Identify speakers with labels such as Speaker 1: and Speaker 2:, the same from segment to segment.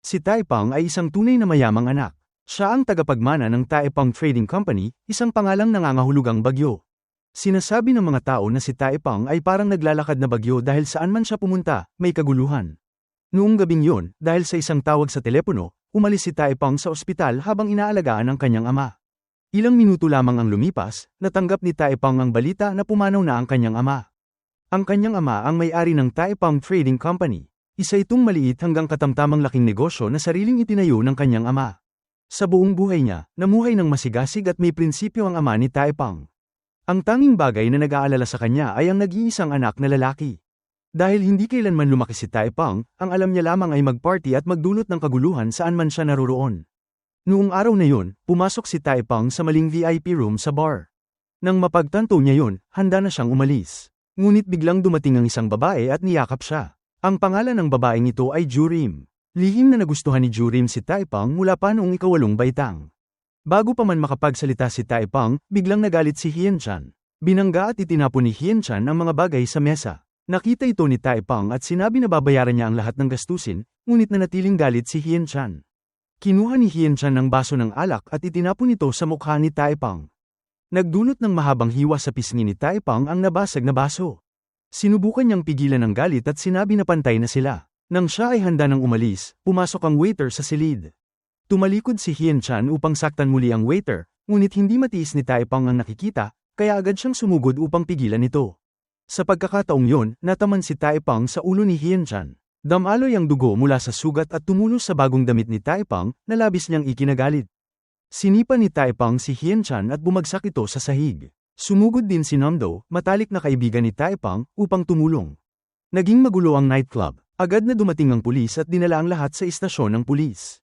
Speaker 1: Si Taepang ay isang tunay na mayamang anak. Siya ang tagapagmana ng Taepang Trading Company, isang pangalang nangangahulugang bagyo. Sinasabi ng mga tao na si Taepang ay parang naglalakad na bagyo dahil saan man siya pumunta, may kaguluhan. Noong gabing yun, dahil sa isang tawag sa telepono, umalis si Taepang sa ospital habang inaalagaan ang kanyang ama. Ilang minuto lamang ang lumipas, natanggap ni Taepang ang balita na pumanaw na ang kanyang ama. Ang kanyang ama ang may-ari ng Taepang Trading Company. Isa itong maliit hanggang katamtamang laking negosyo na sariling itinayo ng kanyang ama. Sa buong buhay niya, namuhay ng masigasig at may prinsipyo ang ama ni Taepang. Ang tanging bagay na nag-aalala sa kanya ay ang nag-iisang anak na lalaki. Dahil hindi kailanman lumaki si Taepang, ang alam niya lamang ay mag-party at magdulot ng kaguluhan saan man siya naroroon. Noong araw na yun, pumasok si Taepang sa maling VIP room sa bar. Nang mapagtanto niya yun, handa na siyang umalis. Ngunit biglang dumating ang isang babae at niyakap siya. Ang pangalan ng babaeng ito ay Jurim. Lihim na nagustuhan ni Jurim si Taepang mula pa noong ika-8 baitang. Bago pa man makapagsalita si Taepang, biglang nagalit si Hien-chan. Binangga at itinapon ni Hien-chan ang mga bagay sa mesa. Nakita ito ni Taepang at sinabi na babayaran niya ang lahat ng gastusin, ngunit nanatiling galit si Hien-chan. Kinuha ni Hien-chan ng baso ng alak at itinapon ito sa mukha ni Taepang. Nagdulot ng mahabang hiwa sa pisngi ni Taepang ang nabasag na baso. Sinubukan niyang pigilan ang galit at sinabi na pantay na sila. Nang siya ay handa nang umalis, pumasok ang waiter sa silid. Tumalikod si Hien-chan upang saktan muli ang waiter, ngunit hindi matiis ni Taepang ang nakikita, kaya agad siyang sumugod upang pigilan ito. Sa pagkakataong yon, nataman si Taepang sa ulo ni Hien-chan. Damaloy ang dugo mula sa sugat at tumulos sa bagong damit ni Taepang, na labis niyang ikinagalit. Sinipa ni Taepang si Hien-chan at bumagsak ito sa sahig. Sumugod din si Namdo, matalik na kaibigan ni Taepang, upang tumulong. Naging magulo ang nightclub. Agad na dumating ang pulis at dinala ang lahat sa istasyon ng pulis.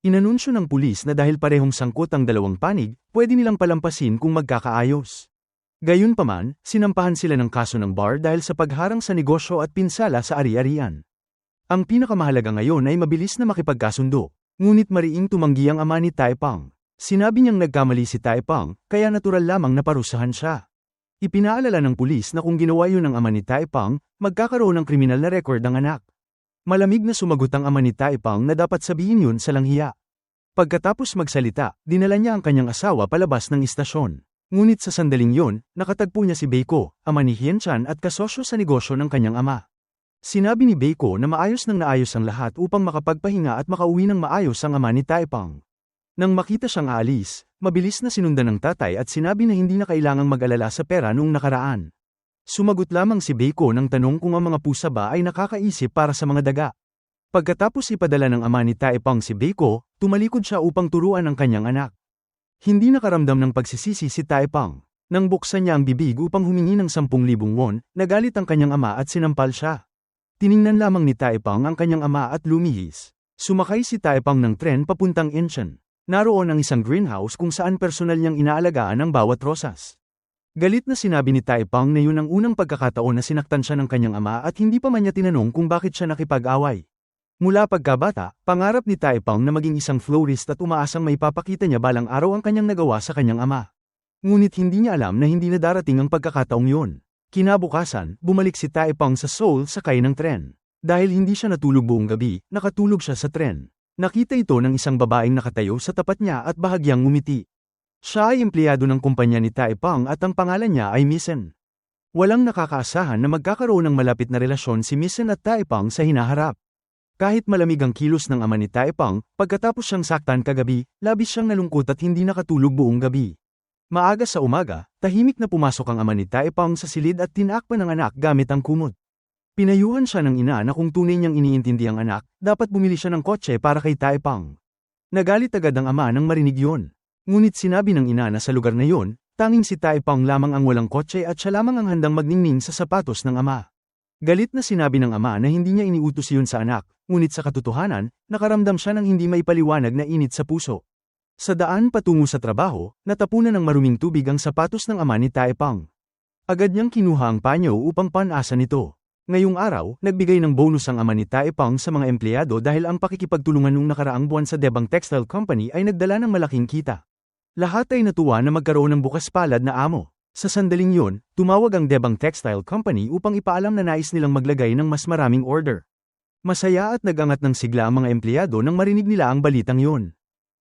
Speaker 1: Inanunsyo ng pulis na dahil parehong sangkot ang dalawang panig, pwede nilang palampasin kung magkakaayos. Gayunpaman, sinampahan sila ng kaso ng bar dahil sa pagharang sa negosyo at pinsala sa ari-arian. Ang pinakamahalaga ngayon ay mabilis na makipagkasundo. Ngunit mariing tumanggi ang ama ni Taepang. Sinabi niyang nagkamali si Taepang, kaya natural lamang na parusahan siya. Ipinaalala ng pulis na kung ginawa yun ng ama ni Taepang, magkakaroon ng kriminal na record ang anak. Malamig na sumagot ang ama ni Taepang na dapat sabihin yun sa langhiya. Pagkatapos magsalita, dinala niya ang kanyang asawa palabas ng istasyon. Ngunit sa sandaling yun, nakatagpo niya si Beiko, ama ni Hien-chan at kasosyo sa negosyo ng kanyang ama. Sinabi ni Beiko na maayos nang naayos ang lahat upang makapagpahinga at makauwi ng maayos ang ama ni Taepang. Nang makita siyang aalis, mabilis na sinundan ng tatay at sinabi na hindi na kailangang mag-alala sa pera noong nakaraan. Sumagot lamang si Beiko ng tanong kung ang mga pusa ba ay nakakaisip para sa mga daga. Pagkatapos ipadala ng ama ni Taepang si Beiko, tumalikod siya upang turuan ang kanyang anak. Hindi nakaramdam ng pagsisisi si Taepang. Nang buksan niya ang bibig upang humingi ng 10,000 won, nagalit ang kanyang ama at sinampal siya. Tiningnan lamang ni Taepang ang kanyang ama at lumihis. Sumakay si Taepang ng tren papuntang Incheon. Naroon ang isang greenhouse kung saan personal niyang inaalagaan ang bawat rosas. Galit na sinabi ni Taepang na yun ang unang pagkakataon na sinaktan siya ng kanyang ama at hindi pa man niya tinanong kung bakit siya nakipag-away. Mula pagkabata, pangarap ni Taepang na maging isang florist at umaasang may papakita niya balang araw ang kanyang nagawa sa kanyang ama. Ngunit hindi niya alam na hindi na darating ang pagkakataong yun. Kinabukasan, bumalik si Taepang sa Seoul sakay ng tren. Dahil hindi siya natulog buong gabi, nakatulog siya sa tren. Nakita ito ng isang babaeng nakatayo sa tapat niya at bahagyang ngumiti. Siya ay empleyado ng kumpanya ni Taepang at ang pangalan niya ay Misen. Walang nakakaasahan na magkakaroon ng malapit na relasyon si Misen at Taepang sa hinaharap. Kahit malamig ang kilos ng ama ni Taepang, pagkatapos siyang saktan kagabi, labis siyang nalungkot at hindi nakatulog buong gabi. Maaga sa umaga, tahimik na pumasok ang ama ni Taepang sa silid at tinakpan ng anak gamit ang kumot. Pinayuhan siya ng ina na kung tunay niyang iniintindi ang anak, dapat bumili siya ng kotse para kay Taepang. Nagalit agad ang ama nang marinig yun. Ngunit sinabi ng ina na sa lugar na yun, tanging si Taepang lamang ang walang kotse at siya lamang ang handang magningning sa sapatos ng ama. Galit na sinabi ng ama na hindi niya iniutos yun sa anak, ngunit sa katotohanan, nakaramdam siya ng hindi maipaliwanag na init sa puso. Sa daan patungo sa trabaho, natapunan ng maruming tubig ang sapatos ng ama ni Taepang. Agad niyang kinuha ang panyo upang panasa nito. Ngayong araw, nagbigay ng bonus ang ama ni Taepang sa mga empleyado dahil ang pakikipagtulungan nung nakaraang buwan sa Debang Textile Company ay nagdala ng malaking kita. Lahat ay natuwa na magkaroon ng bukas palad na amo. Sa sandaling yun, tumawag ang Debang Textile Company upang ipaalam na nais nilang maglagay ng mas maraming order. Masaya at nagangat ng sigla ang mga empleyado nang marinig nila ang balitang yun.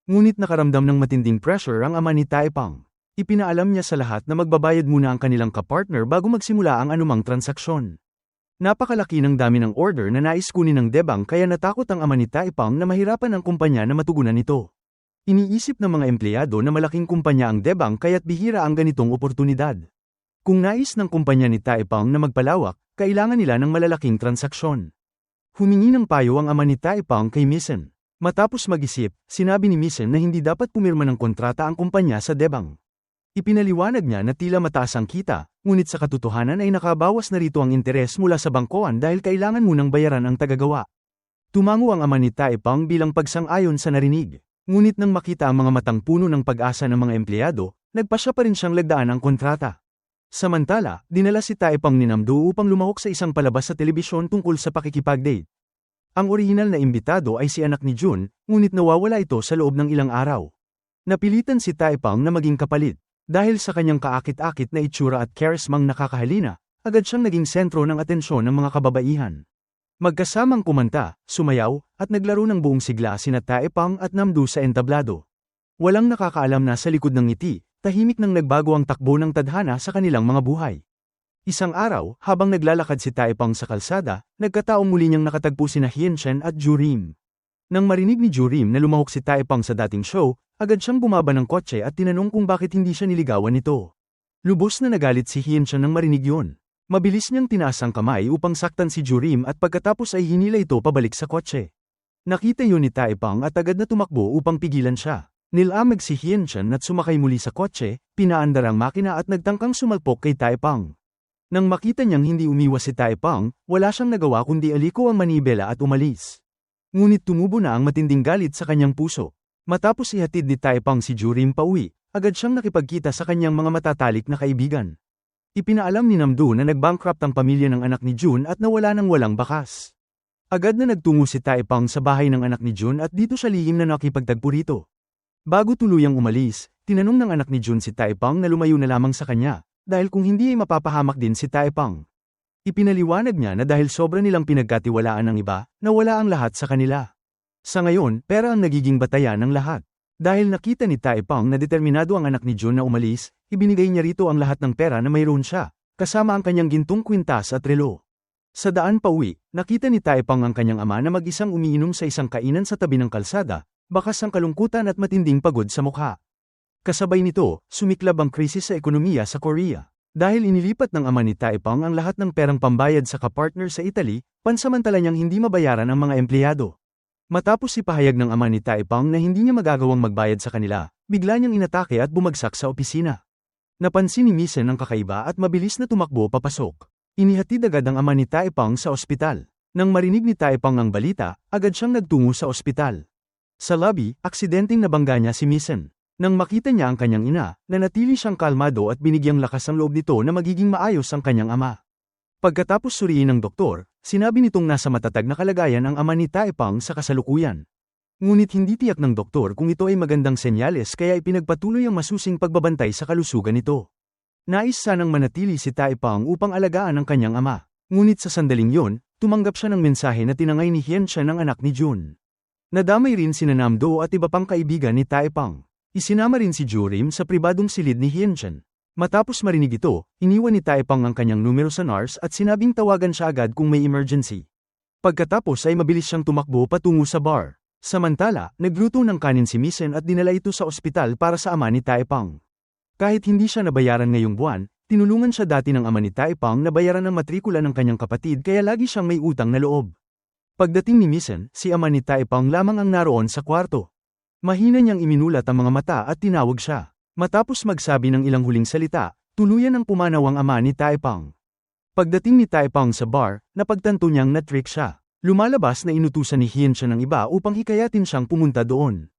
Speaker 1: Ngunit nakaramdam ng matinding pressure ang ama ni Taepang. Ipinaalam niya sa lahat na magbabayad muna ang kanilang kapartner bago magsimula ang anumang transaksyon. Napakalaki ng dami ng order na nais kunin ng Debang kaya natakot ang ama ni Taepang na mahirapan ang kumpanya na matugunan ito. Iniisip ng mga empleyado na malaking kumpanya ang Debang kaya't bihira ang ganitong oportunidad. Kung nais ng kumpanya ni Taepang na magpalawak, kailangan nila ng malalaking transaksyon. Humingi ng payo ang ama ni Taepang kay Misen. Matapos mag-isip, sinabi ni Misen na hindi dapat pumirma ng kontrata ang kumpanya sa Debang. Ipinaliwanag niya na tila mataas ang kita, ngunit sa katotohanan ay nakabawas na rito ang interes mula sa bangkoan dahil kailangan munang bayaran ang tagagawa. Tumango ang ama ni Taepang bilang pagsang-ayon sa narinig. Ngunit nang makita ang mga matang puno ng pag-asa ng mga empleyado, nagpasya pa rin siyang lagdaan ang kontrata. Samantala, dinala si Taepang ni Namdo upang lumahok sa isang palabas sa telebisyon tungkol sa pakikipag-date. Ang orihinal na imbitado ay si anak ni Jun, ngunit nawawala ito sa loob ng ilang araw. Napilitan si Taepang na maging kapalit. Dahil sa kanyang kaakit-akit na itsura at karismang nakakahalina, agad siyang naging sentro ng atensyon ng mga kababaihan. Magkasamang kumanta, sumayaw, at naglaro ng buong sigla sina Taepang at Namdo sa entablado. Walang nakakaalam na sa likod ng ngiti, tahimik nang nagbago ang takbo ng tadhana sa kanilang mga buhay. Isang araw, habang naglalakad si Taepang sa kalsada, nagkataong muli niyang nakatagpo sina Hienshen at Jurim. Nang marinig ni Jurim na lumahok si Taepang sa dating show, agad siyang bumaba ng kotse at tinanong kung bakit hindi siya niligawan nito. Lubos na nagalit si Hienshen nang marinig yun. Mabilis niyang tinaas ang kamay upang saktan si Jurim at pagkatapos ay hinila ito pabalik sa kotse. Nakita yun ni Taepang at agad na tumakbo upang pigilan siya. Nilamig si Hienshen at sumakay muli sa kotse, pinaandar ang makina at nagtangkang sumalpok kay Taepang. Nang makita niyang hindi umiwas si Taepang, wala siyang nagawa kundi aliko ang manibela at umalis. Ngunit tumubo na ang matinding galit sa kanyang puso. Matapos ihatid ni Taepang si Jurim pauwi, agad siyang nakipagkita sa kanyang mga matatalik na kaibigan. Ipinaalam ni Namdo na nag-bankrupt ang pamilya ng anak ni Jun at nawala ng walang bakas. Agad na nagtungo si Taepang sa bahay ng anak ni Jun at dito siya lihim na nakipagtagpo rito. Bago tuluyang umalis, tinanong ng anak ni Jun si Taepang na lumayo na lamang sa kanya, dahil kung hindi ay mapapahamak din si Taepang. Ipinaliwanag niya na dahil sobra nilang pinagkatiwalaan ng iba, nawala ang lahat sa kanila. Sa ngayon, pera ang nagiging batayan ng lahat. Dahil nakita ni Taepang na determinado ang anak ni Jun na umalis, ibinigay niya rito ang lahat ng pera na mayroon siya, kasama ang kanyang gintong kwintas at relo. Sa daan pauwi, nakita ni Taepang ang kanyang ama na mag-isang umiinom sa isang kainan sa tabi ng kalsada, bakas ang kalungkutan at matinding pagod sa mukha. Kasabay nito, sumiklab ang krisis sa ekonomiya sa Korea. Dahil inilipat ng ama ni Taepang ang lahat ng perang pambayad sa kapartner sa Italy, pansamantala niyang hindi mabayaran ang mga empleyado. Matapos ipahayag ng ama ni Taepang na hindi niya magagawang magbayad sa kanila, bigla niyang inatake at bumagsak sa opisina. Napansin ni Misen ang kakaiba at mabilis na tumakbo papasok. Inihatid agad ang ama ni Taepang sa ospital. Nang marinig ni Taepang ang balita, agad siyang nagtungo sa ospital. Sa lobby, aksidenteng nabangga niya si Misen. Nang makita niya ang kanyang ina, nanatili siyang kalmado at binigyang lakas ang loob nito na magiging maayos ang kanyang ama. Pagkatapos suriin ng doktor, sinabi nitong nasa matatag na kalagayan ang ama ni Taepang sa kasalukuyan. Ngunit hindi tiyak ng doktor kung ito ay magandang senyales kaya ipinagpatuloy ang masusing pagbabantay sa kalusugan nito. Nais sanang manatili si Taepang upang alagaan ang kanyang ama. Ngunit sa sandaling yon, tumanggap siya ng mensahe na tinangay ni Hienshen ng anak ni Jun. Nadamay rin sina Namdo at iba pang kaibigan ni Taepang. Isinama rin si Jurim sa pribadong silid ni Hienshen. Matapos marinig ito, iniwan ni Taepang ang kanyang numero sa NARS at sinabing tawagan siya agad kung may emergency. Pagkatapos ay mabilis siyang tumakbo patungo sa bar. Samantala, nagluto ng kanin si Misen at dinala ito sa ospital para sa ama ni Taepang. Kahit hindi siya nabayaran ngayong buwan, tinulungan siya dati ng ama ni Taepang na bayaran ang matrikula ng kanyang kapatid kaya lagi siyang may utang na loob. Pagdating ni Misen, si ama ni Taepang lamang ang naroon sa kwarto. Mahina niyang iminulat ang mga mata at tinawag siya. Matapos magsabi ng ilang huling salita, tuluyan ang pumanaw ang ama ni Taepang. Pagdating ni Taepang sa bar, napagtanto niyang na-trick siya. Lumalabas na inutusan ni Hienshen ng iba upang hikayatin siyang pumunta doon.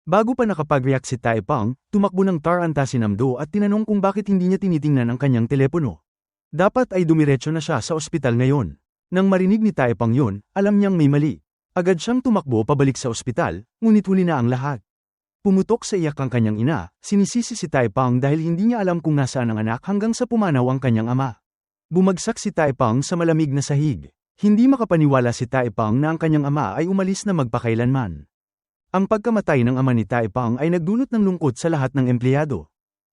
Speaker 1: Bago pa nakapag-react si Taepang, tumakbo ng taranta si Namdo at tinanong kung bakit hindi niya tinitingnan ang kanyang telepono. Dapat ay dumiretso na siya sa ospital ngayon. Nang marinig ni Taepang yun, alam niyang may mali. Agad siyang tumakbo pabalik sa ospital, ngunit huli na ang lahat. Pumutok sa iyak ang kanyang ina, sinisisi si Taepang dahil hindi niya alam kung nasaan ang anak hanggang sa pumanaw ang kanyang ama. Bumagsak si Taepang sa malamig na sahig. Hindi makapaniwala si Taepang na ang kanyang ama ay umalis na magpakailanman. Ang pagkamatay ng ama ni Taepang ay nagdulot ng lungkot sa lahat ng empleyado.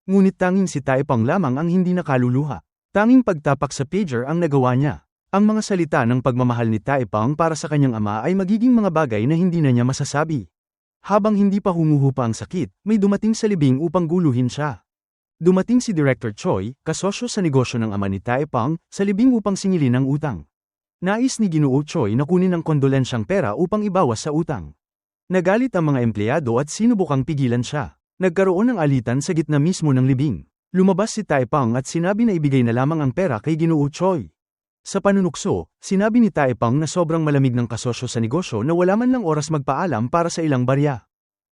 Speaker 1: Ngunit tanging si Taepang lamang ang hindi nakaluluha. Tanging pagtapak sa pager ang nagawa niya. Ang mga salita ng pagmamahal ni Taepang para sa kanyang ama ay magiging mga bagay na hindi na niya masasabi. Habang hindi pa humuhupa ang sakit, may dumating sa libing upang guluhin siya. Dumating si Director Choi, kasosyo sa negosyo ng ama ni Taepang, sa libing upang singilin ang utang. Nais ni Ginoo Choi na kunin ang kondolensyang pera upang ibawas sa utang. Nagalit ang mga empleyado at sinubukang pigilan siya. Nagkaroon ng alitan sa gitna mismo ng libing. Lumabas si Taepang at sinabi na ibigay na lamang ang pera kay Ginoo Choi. Sa panunukso, sinabi ni Taepang na sobrang malamig ng kasosyo sa negosyo na wala man lang oras magpaalam para sa ilang barya.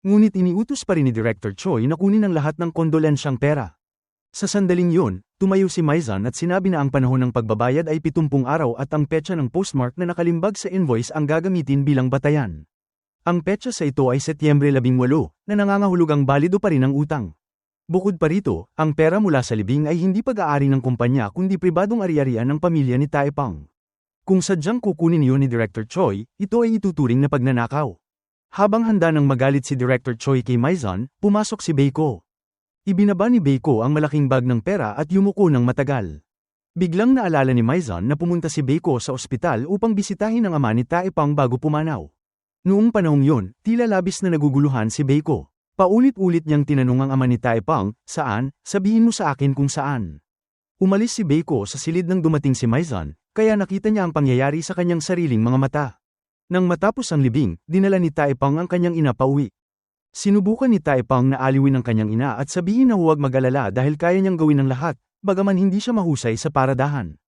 Speaker 1: Ngunit iniutos pa rin ni Director Choi na kunin ang lahat ng kondolensyang pera. Sa sandaling yun, tumayo si Maizan at sinabi na ang panahon ng pagbabayad ay 70 araw at ang petsa ng postmark na nakalimbag sa invoice ang gagamitin bilang batayan. Ang petsa sa ito ay Setyembre 18, na nangangahulugang balido pa rin ang utang. Bukod pa rito, ang pera mula sa libing ay hindi pag-aari ng kumpanya kundi pribadong ari-arian ng pamilya ni Taepang. Kung sadyang kukunin yun ni Director Choi, ito ay ituturing na pagnanakaw. Habang handa nang magalit si Director Choi kay Maizan, pumasok si Beiko. Ibinaba ni Beiko ang malaking bag ng pera at yumuko ng matagal. Biglang naalala ni Maizan na pumunta si Beiko sa ospital upang bisitahin ang ama ni Taepang bago pumanaw. Noong panahong yun, tila labis na naguguluhan si Beiko. Paulit-ulit niyang tinanong ang ama ni Taepang, "Saan? Sabihin mo sa akin kung saan." Umalis si Beiko sa silid nang dumating si Maizan, kaya nakita niya ang pangyayari sa kanyang sariling mga mata. Nang matapos ang libing, dinala ni Taepang ang kanyang ina pauwi. Sinubukan ni Taepang na aliwin ang kanyang ina at sabihin na huwag mag-alala dahil kaya niyang gawin ang lahat, bagaman hindi siya mahusay sa paradahan.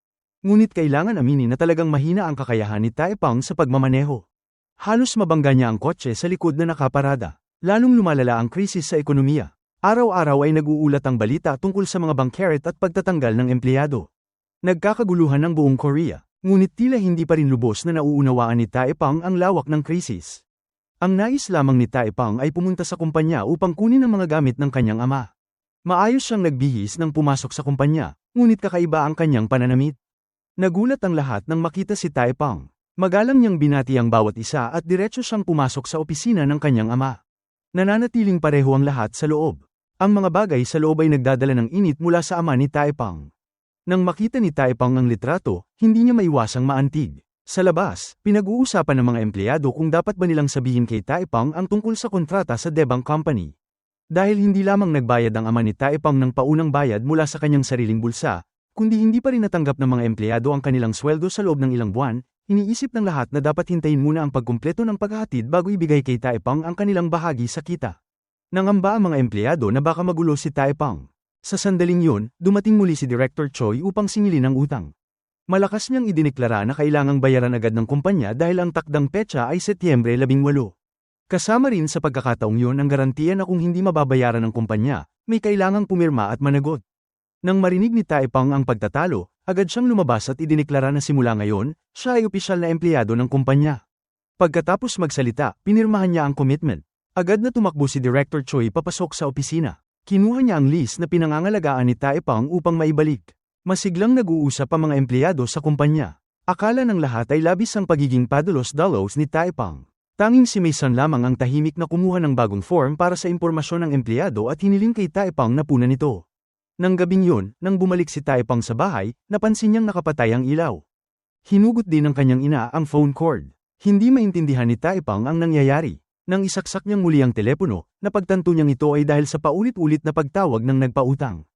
Speaker 1: Ngunit kailangan aminin na talagang mahina ang kakayahan ni Taepang sa pagmamaneho. Halos mabangga niya ang kotse sa likod na nakaparada. Lalong lumalala ang krisis sa ekonomiya. Araw-araw ay nag-uulat ang balita tungkol sa mga bangkeret at pagtatanggal ng empleyado. Nagkakaguluhan ng buong Korea, ngunit tila hindi pa rin lubos na nauunawaan ni Taepang ang lawak ng krisis. Ang nais lamang ni Taepang ay pumunta sa kumpanya upang kunin ang mga gamit ng kanyang ama. Maayos siyang nagbihis nang pumasok sa kumpanya, ngunit kakaiba ang kanyang pananamit. Nagulat ang lahat nang makita si Taepang. Magalang niyang binati ang bawat isa at diretso siyang pumasok sa opisina ng kanyang ama. Nananatiling pareho ang lahat sa loob. Ang mga bagay sa loob ay nagdadala ng init mula sa ama ni Taepang. Nang makita ni Taepang ang litrato, hindi niya maiwasang maantig. Sa labas, pinag-uusapan ng mga empleyado kung dapat ba nilang sabihin kay Taepang ang tungkol sa kontrata sa Debang Company. Dahil hindi lamang nagbayad ang ama ni Taepang ng paunang bayad mula sa kanyang sariling bulsa, kundi hindi pa rin natanggap ng mga empleyado ang kanilang sweldo sa loob ng ilang buwan, iniisip ng lahat na dapat hintayin muna ang pagkumpleto ng paghahatid bago ibigay kay Taepang ang kanilang bahagi sa kita. Nangamba ang mga empleyado na baka magulo si Taepang. Sa sandaling yun, dumating muli si Director Choi upang singilin ang utang. Malakas niyang idineklara na kailangang bayaran agad ng kumpanya dahil ang takdang petsa ay Setyembre 18. Kasama rin sa pagkakataong yun ang garantiya na kung hindi mababayaran ng kumpanya, may kailangang pumirma at managot. Nang marinig ni Taepang ang pagtatalo, agad siyang lumabas at idineklara na simula ngayon, siya ay opisyal na empleyado ng kumpanya. Pagkatapos magsalita, pinirmahan niya ang commitment. Agad na tumakbo si Director Choi papasok sa opisina. Kinuha niya ang lease na pinangangalagaan ni Taepang upang maibalik. Masiglang nag-uusap ang mga empleyado sa kumpanya. Akala ng lahat ay labis ang pagiging padalos-dalos ni Taepang. Tanging si Mason lamang ang tahimik na kumuha ng bagong form para sa impormasyon ng empleyado at hiniling kay Taepang na punan ito. Nang gabing yun, nang bumalik si Taepang sa bahay, napansin niyang nakapatay ang ilaw. Hinugot din ng kanyang ina ang phone cord. Hindi maintindihan ni Taepang ang nangyayari. Nang isaksak niyang muli ang telepono, napagtanto niyang ito ay dahil sa paulit-ulit na pagtawag ng nagpautang.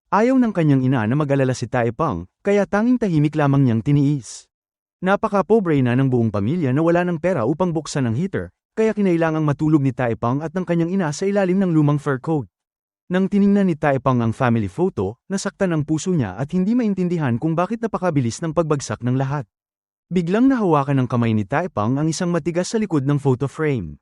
Speaker 1: Ayaw ng kanyang ina na mag-alala si Taepang, kaya tanging tahimik lamang niyang tiniis. Napaka-pobre na ng buong pamilya na wala ng pera upang buksan ang heater, kaya kinailangang matulog ni Taepang at ng kanyang ina sa ilalim ng lumang fur coat. Nang tiningnan ni Taepang ang family photo, nasaktan ang puso niya at hindi maintindihan kung bakit napakabilis ng pagbagsak ng lahat. Biglang nahawakan ng kamay ni Taepang ang isang matigas sa likod ng photo frame.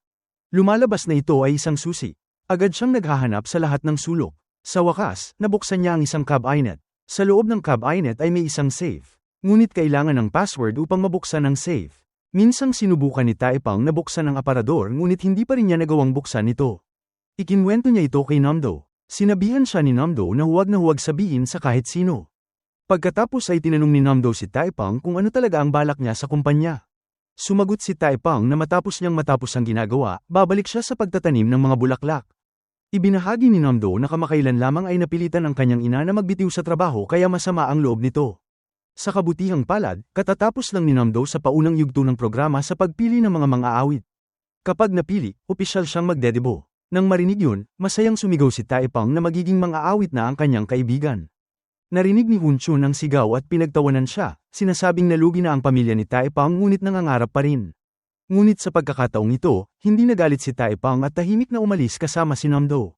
Speaker 1: Lumalabas na ito ay isang susi. Agad siyang naghahanap sa lahat ng sulok. Sa wakas, nabuksan niya ang isang cabinet. Sa loob ng cabinet ay may isang safe. Ngunit kailangan ng password upang mabuksan ang safe. Minsang sinubukan ni Taepang na buksan ang aparador ngunit hindi pa rin niya nagawang buksan ito. Ikinwento niya ito kay Namdo. Sinabihan siya ni Namdo na huwag sabihin sa kahit sino. Pagkatapos ay tinanong ni Namdo si Taipang kung ano talaga ang balak niya sa kumpanya. Sumagot si Taipang na matapos ang ginagawa, babalik siya sa pagtatanim ng mga bulaklak. Ibinahagi ni Namdo na kamakailan lamang ay napilitan ang kanyang ina na magbitiw sa trabaho kaya masama ang loob nito. Sa kabutihang palad, katatapos lang ni Namdo sa paunang yugto ng programa sa pagpili ng mga mang-aawit. Kapag napili, opisyal siyang magdedebo. Nang marinig yun, masayang sumigaw si Taipang na magiging mang-aawit na ang kanyang kaibigan. Narinig ni Hunchun ang sigaw at pinagtawanan siya, sinasabing nalugi na ang pamilya ni Taipang ngunit nangangarap pa rin. Ngunit sa pagkakataong ito, hindi nagalit si Taipang at tahimik na umalis kasama si Namdo.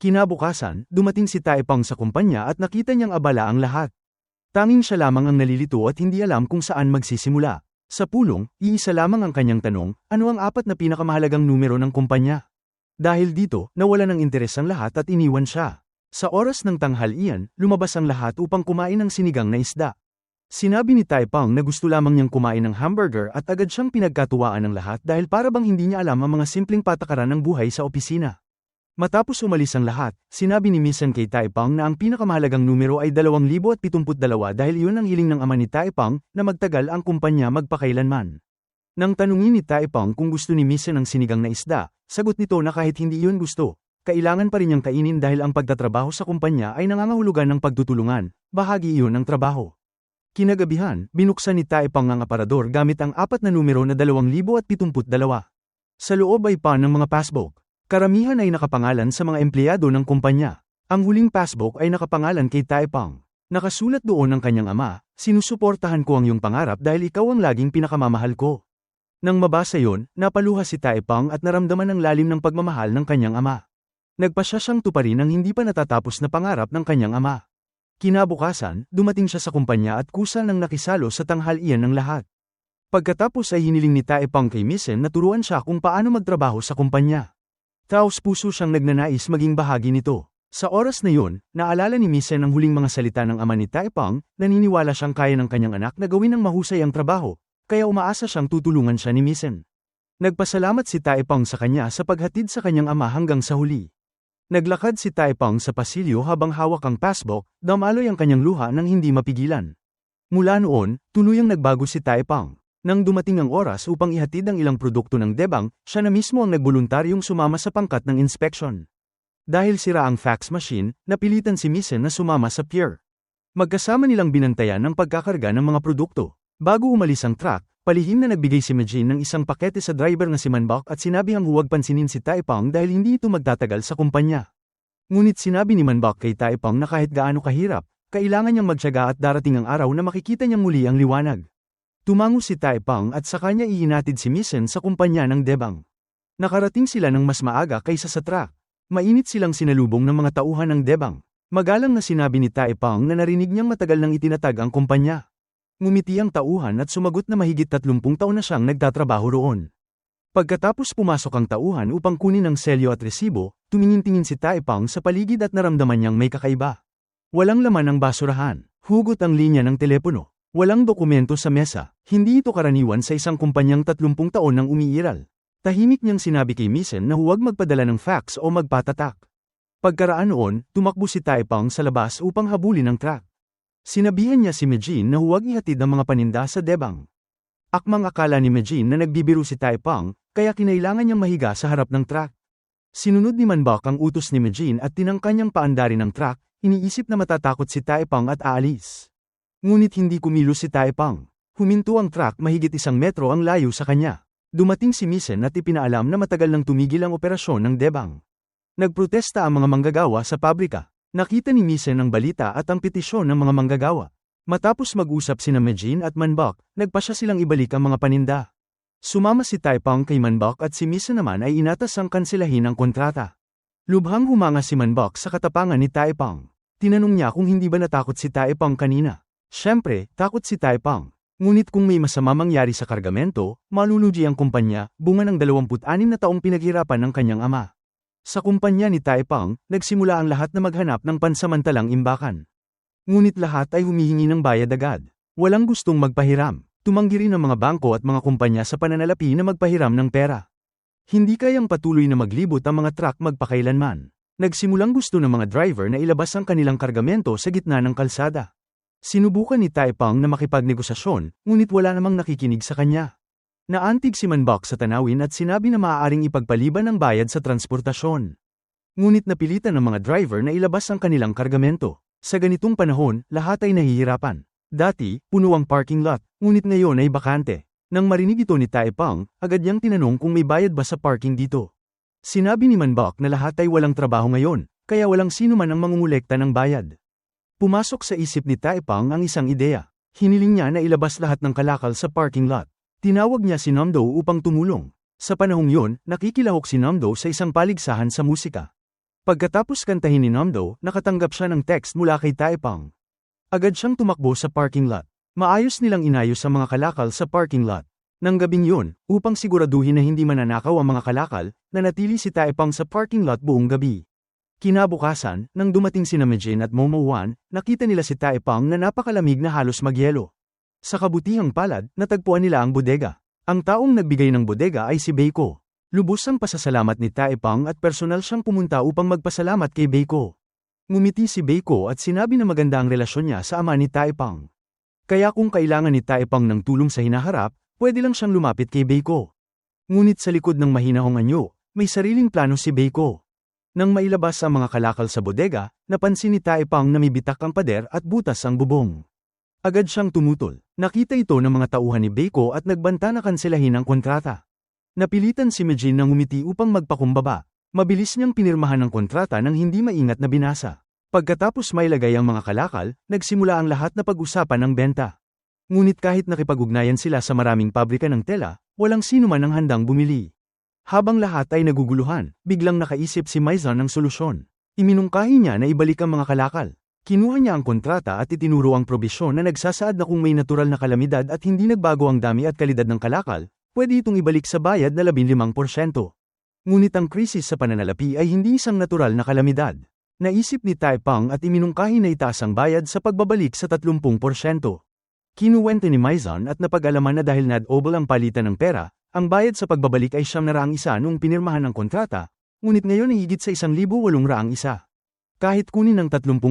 Speaker 1: Kinabukasan, dumating si Taipang sa kumpanya at nakita niyang abala ang lahat. Tanging siya lamang ang nalilito at hindi alam kung saan magsisimula. Sa pulong, iisa lamang ang kanyang tanong, ano ang 4 na pinakamahalagang numero ng kumpanya? Dahil dito, nawala ng interes ang lahat at iniwan siya. Sa oras ng tanghalian, lumabas ang lahat upang kumain ng sinigang na isda. Sinabi ni Taipang na gusto lamang niyang kumain ng hamburger at agad siyang pinagkatuwaan ng lahat dahil para bang hindi niya alam ang mga simpleng patakaran ng buhay sa opisina. Matapos umalis ang lahat, sinabi ni Misen kay Taipang na ang pinakamahalagang numero ay 2072 dahil iyon ang hiling ng ama ni Taipang na magtagal ang kumpanya magpakailanman. Nang tanungin ni Taipang kung gusto ni Misen ang sinigang na isda, sagot nito na kahit hindi iyon gusto, kailangan pa rin niyang kainin dahil ang pagtatrabaho sa kumpanya ay nangangahulugan ng pagtutulungan, bahagi iyon ng trabaho. Kinagabihan, binuksan ni Taipang ang aparador gamit ang 4 na numero na 2072. Sa loob ay pa ng mga passbook. Karamihan ay nakapangalan sa mga empleyado ng kumpanya. Ang huling passbook ay nakapangalan kay Taipang. Nakasulat doon ang kanyang ama, sinusuportahan ko ang iyong pangarap dahil ikaw ang laging pinakamamahal ko. Nang mabasa yon, napaluha si Taipang at naramdaman ang lalim ng pagmamahal ng kanyang ama. Nagpasya siyang tuparin ang hindi pa natatapos na pangarap ng kanyang ama. Kinabukasan, dumating siya sa kumpanya at kusal nang nakisalo sa tanghalian ng lahat. Pagkatapos ay hiniling ni Taipang kay Misen na turuan siya kung paano magtrabaho sa kumpanya. Taos-puso siyang nagnanais maging bahagi nito. Sa oras na yun, naalala ni Misen ang huling mga salita ng ama ni Taipang, naniniwala siyang kaya ng kanyang anak na gawin ng mahusay ang trabaho, kaya umaasa siyang tutulungan siya ni Misen. Nagpasalamat si Taipang sa kanya sa paghatid sa kanyang ama hanggang sa huli. Naglakad si Taipang sa pasilyo habang hawak ang passbook, damaloy ang kanyang luha nang hindi mapigilan. Mula noon, tuluyang nagbago si Taipang. Nang dumating ang oras upang ihatid ang ilang produkto ng Debang, siya na mismo ang nagboluntaryong sumama sa pangkat ng inspeksyon. Dahil sira ang fax machine, napilitan si Misen na sumama sa pier. Magkasama nilang binantayan ang pagkakarga ng mga produkto. Bago umalis ang truck, palihim na nagbigay si Majin ng isang pakete sa driver na si Manbok at sinabihang huwag pansinin si Taipang dahil hindi ito magtatagal sa kumpanya. Ngunit sinabi ni Manbok kay Taipang na kahit gaano kahirap, kailangan niyang magtiyaga at darating ang araw na makikita niyang muli ang liwanag. Tumango si Taipang at sa kanya ihinatid si Misen sa kumpanya ng Debang. Nakarating sila ng mas maaga kaysa sa truck. Mainit silang sinalubong ng mga tauhan ng Debang. Magalang na sinabi ni Taipang na narinig niyang matagal nang itinatag ang kumpanya. Ngumiti ang tauhan at sumagot na mahigit 30 taon na siyang nagtatrabaho roon. Pagkatapos pumasok ang tauhan upang kunin ang selyo at resibo, tumingin-tingin si Taipang sa paligid at naramdaman niyang may kakaiba. Walang laman ang basurahan, hugot ang linya ng telepono. Walang dokumento sa mesa, hindi ito karaniwan sa isang kumpanyang 30 taon nang umiiral. Tahimik niyang sinabi kay Misen na huwag magpadala ng fax o magpatatak. Pagkaraan noon, tumakbo si Taipang sa labas upang habulin ang truck. Sinabihan niya si Majin na huwag ihatid ang mga paninda sa Debang. Akmang akala ni Majin na nagbibiro si Taipang, kaya kinailangan niyang mahiga sa harap ng truck. Sinunod ni Manbok ang utos ni Majin at tinangka niyang paandarin ang truck, iniisip na matatakot si Taipang at aalis. Ngunit hindi kumilos si Taipang. Huminto ang truck mahigit 1 metro ang layo sa kanya. Dumating si Misen at ipinaalam na matagal nang tumigil ang operasyon ng Debang. Nagprotesta ang mga manggagawa sa pabrika. Nakita ni Misen ang balita at ang petisyon ng mga manggagawa. Matapos mag-usap sina Majin at Manbok, nagpasya silang ibalik ang mga paninda. Sumama si Taipang kay Manbok at si Misen naman ay inatas ang kanselahin ang kontrata. Lubhang humanga si Manbok sa katapangan ni Taipang. Tinanong niya kung hindi ba natakot si Taipang kanina. Siyempre, takot si Taipang. Ngunit kung may masama mangyari sa kargamento, malulugi ang kumpanya, bunga ng 26 na taong pinaghirapan ng kanyang ama. Sa kumpanya ni Taipang, nagsimula ang lahat na maghanap ng pansamantalang imbakan. Ngunit lahat ay humihingi ng bayad agad. Walang gustong magpahiram. Tumanggi rin ang mga bangko at mga kumpanya sa pananalapi na magpahiram ng pera. Hindi kayang patuloy na maglibot ang mga truck magpakailanman. Nagsimulang gusto ng mga driver na ilabas ang kanilang kargamento sa gitna ng kalsada. Sinubukan ni Taipang na makipagnegosasyon, ngunit wala namang nakikinig sa kanya. Naantig si Manbok sa tanawin at sinabi na maaaring ipagpaliban ang bayad sa transportasyon. Ngunit napilitan ng mga driver na ilabas ang kanilang kargamento. Sa ganitong panahon, lahat ay nahihirapan. Dati, puno ang parking lot, ngunit ngayon ay bakante. Nang marinig ito ni Taipang, agad niyang tinanong kung may bayad ba sa parking dito. Sinabi ni Manbok na lahat ay walang trabaho ngayon, kaya walang sino man ang mangungulekta ng bayad. Pumasok sa isip ni Taipang ang isang ideya. Hiniling niya na ilabas lahat ng kalakal sa parking lot. Tinawag niya si Namdo upang tumulong. Sa panahong yun, nakikilahok si Namdo sa isang paligsahan sa musika. Pagkatapos kantahin ni Namdo, nakatanggap siya ng text mula kay Taipang. Agad siyang tumakbo sa parking lot. Maayos nilang inayos ang mga kalakal sa parking lot. Nang gabing yun, upang siguraduhin na hindi mananakaw ang mga kalakal, nanatili si Taipang sa parking lot buong gabi. Kinabukasan, nang dumating sina Mejin at Momo Wan, nakita nila si Taipang na napakalamig na halos magyelo. Sa kabutihang palad, natagpuan nila ang bodega. Ang taong nagbigay ng bodega ay si Beiko. Lubos ang pasasalamat ni Taipang at personal siyang pumunta upang magpasalamat kay Beiko. Ngumiti si Beiko at sinabi na maganda ang relasyon niya sa ama ni Taipang. Kaya kung kailangan ni Taipang ng tulong sa hinaharap, pwede lang siyang lumapit kay Beiko. Ngunit sa likod ng mahinahong anyo, may sariling plano si Beiko. Nang mailabas ang mga kalakal sa bodega, napansin ni Taipang na may bitak ang pader at butas ang bubong. Agad siyang tumutol. Nakita ito ng mga tauhan ni Beiko at nagbanta na kanselahin ang kontrata. Napilitan si Mejin na ngumiti upang magpakumbaba. Mabilis niyang pinirmahan ang kontrata nang hindi maingat na binasa. Pagkatapos mailagay ang mga kalakal, nagsimula ang lahat na pag-usapan ng benta. Ngunit kahit nakipag-ugnayan sila sa maraming pabrika ng tela, walang sino man ang handang bumili. Habang lahat ay naguguluhan, biglang nakaisip si Maizan ng solusyon. Iminungkahi niya na ibalik ang mga kalakal. Kinuha niya ang kontrata at itinuro ang probisyon na nagsasaad na kung may natural na kalamidad at hindi nagbago ang dami at kalidad ng kalakal, pwede itong ibalik sa bayad na 15%. Ngunit ang krisis sa pananalapi ay hindi isang natural na kalamidad. Naisip ni Taipang at iminungkahi na itaas ang bayad sa pagbabalik sa 30%. Kinuwento ni Maizan at napag-alaman na dahil nad-obol ang palitan ng pera, ang bayad sa pagbabalik ay 900 noong pinirmahan ng kontrata, ngunit ngayon ay higit sa 1,800. Kahit kunin ang 30%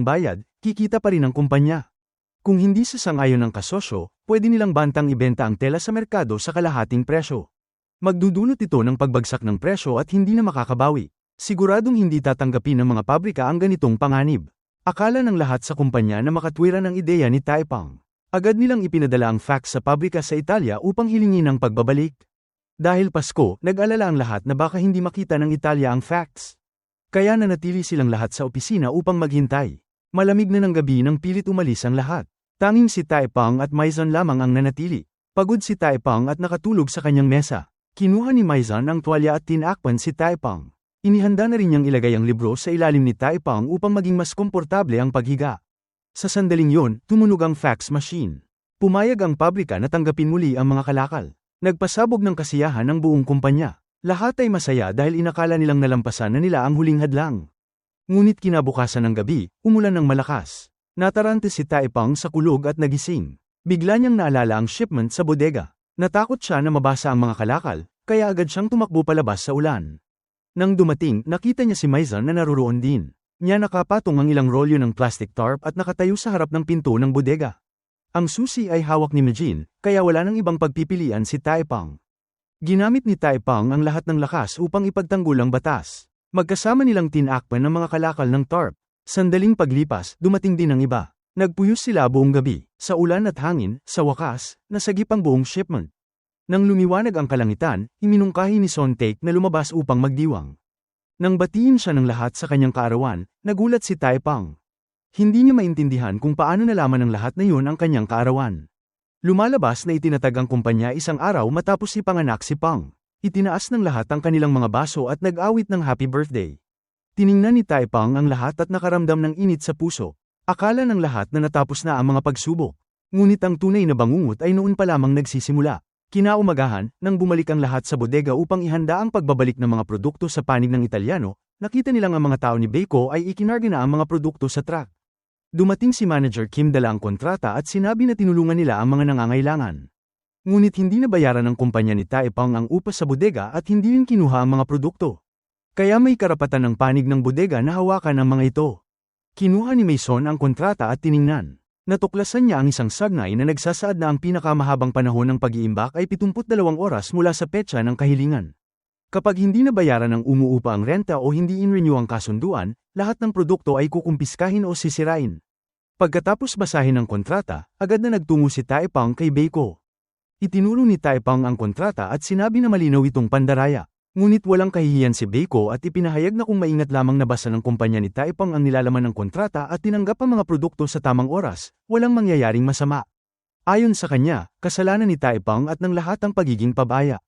Speaker 1: bayad, kikita pa rin ang kumpanya. Kung hindi sasang-ayon ng kasosyo, pwede nilang bantang ibenta ang tela sa merkado sa kalahating presyo. Magdudulot ito ng pagbagsak ng presyo at hindi na makakabawi. Siguradong hindi tatanggapin ng mga pabrika ang ganitong panganib. Akala ng lahat sa kumpanya na makatwiran ang ideya ni Taipang. Agad nilang ipinadala ang fax sa pabrika sa Italia upang hilingin ang pagbabalik. Dahil Pasko, nag-alala ang lahat na baka hindi makita ng Italia ang fax. Kaya nanatili silang lahat sa opisina upang maghintay. Malamig na ng gabi nang pilit umalis ang lahat. Tanging si Taipang at Maizan lamang ang nanatili. Pagod si Taipang at nakatulog sa kanyang mesa. Kinuha ni Maizan ang tuwalya at tinakpan si Taipang. Inihanda na rin niyang ilagay ang libro sa ilalim ni Taipang upang maging mas komportable ang paghiga. Sa sandaling yon, tumunog ang fax machine. Pumayag ang pabrika na tanggapin muli ang mga kalakal. Nagpasabog ng kasiyahan ang buong kumpanya. Lahat ay masaya dahil inakala nilang nalampasan na nila ang huling hadlang. Ngunit kinabukasan ng gabi, umulan ng malakas. Natarante si Taipang sa kulog at nagising. Bigla niyang naalala ang shipment sa bodega. Natakot siya na mabasa ang mga kalakal, kaya agad siyang tumakbo palabas sa ulan. Nang dumating, nakita niya si Maizan na naruroon din. Niya nakapatong ang ilang rolyo ng plastic tarp at nakatayo sa harap ng pinto ng bodega. Ang susi ay hawak ni Mejin, kaya wala nang ibang pagpipilian si Taipang. Ginamit ni Taipang ang lahat ng lakas upang ipagtanggol ang batas. Magkasama nilang tinakpan ng mga kalakal ng tarp. Sandaling paglipas, dumating din ang iba. Nagpuyos sila buong gabi. Sa ulan at hangin, sa wakas, nasagip ang buong shipment. Nang lumiwanag ang kalangitan, iminungkahi ni Sontek na lumabas upang magdiwang. Nang batiin siya ng lahat sa kanyang kaarawan, nagulat si Taipang. Hindi niya maintindihan kung paano nalaman ng lahat na yun ang kanyang kaarawan. Lumalabas na itinatag ang kumpanya isang araw matapos ipanganak si Pang. Itinaas ng lahat ang kanilang mga baso at nag-awit ng happy birthday. Tiningnan ni Taipang ang lahat at nakaramdam ng init sa puso. Akala ng lahat na natapos na ang mga pagsubok. Ngunit ang tunay na bangungot ay noon pa lamang nagsisimula. Kinaumagahan, nang bumalik ang lahat sa bodega upang ihanda ang pagbabalik ng mga produkto sa panig ng Italyano, nakita nilang ang mga tao ni Beiko ay ikinarga na ang mga produkto sa truck. Dumating si Manager Kim dala ang kontrata at sinabi na tinulungan nila ang mga nangangailangan. Ngunit hindi nabayaran ng kumpanya ni Taipang ang upa sa bodega at hindi rin kinuha ang mga produkto. Kaya may karapatan ng panig ng bodega na hawakan ang mga ito. Kinuha ni Mason ang kontrata at tiningnan. Natuklasan niya ang isang sagnay na nagsasaad na ang pinakamahabang panahon ng pag-iimbak ay 72 oras mula sa petsa ng kahilingan. Kapag hindi nabayaran ng umuupa ang renta o hindi in-renew ang kasunduan, lahat ng produkto ay kukumpiskahin o sisirain. Pagkatapos basahin ang kontrata, agad na nagtungo si Taepang kay Beiko. Itinuro ni Taepang ang kontrata at sinabi na malinaw itong pandaraya. Ngunit walang kahihiyan si Beiko at ipinahayag na kung maingat lamang nabasa ng kumpanya ni Taepang ang nilalaman ng kontrata at tinanggap ang mga produkto sa tamang oras, walang mangyayaring masama. Ayon sa kanya, kasalanan ni Taepang at ng lahat ang pagiging pabaya.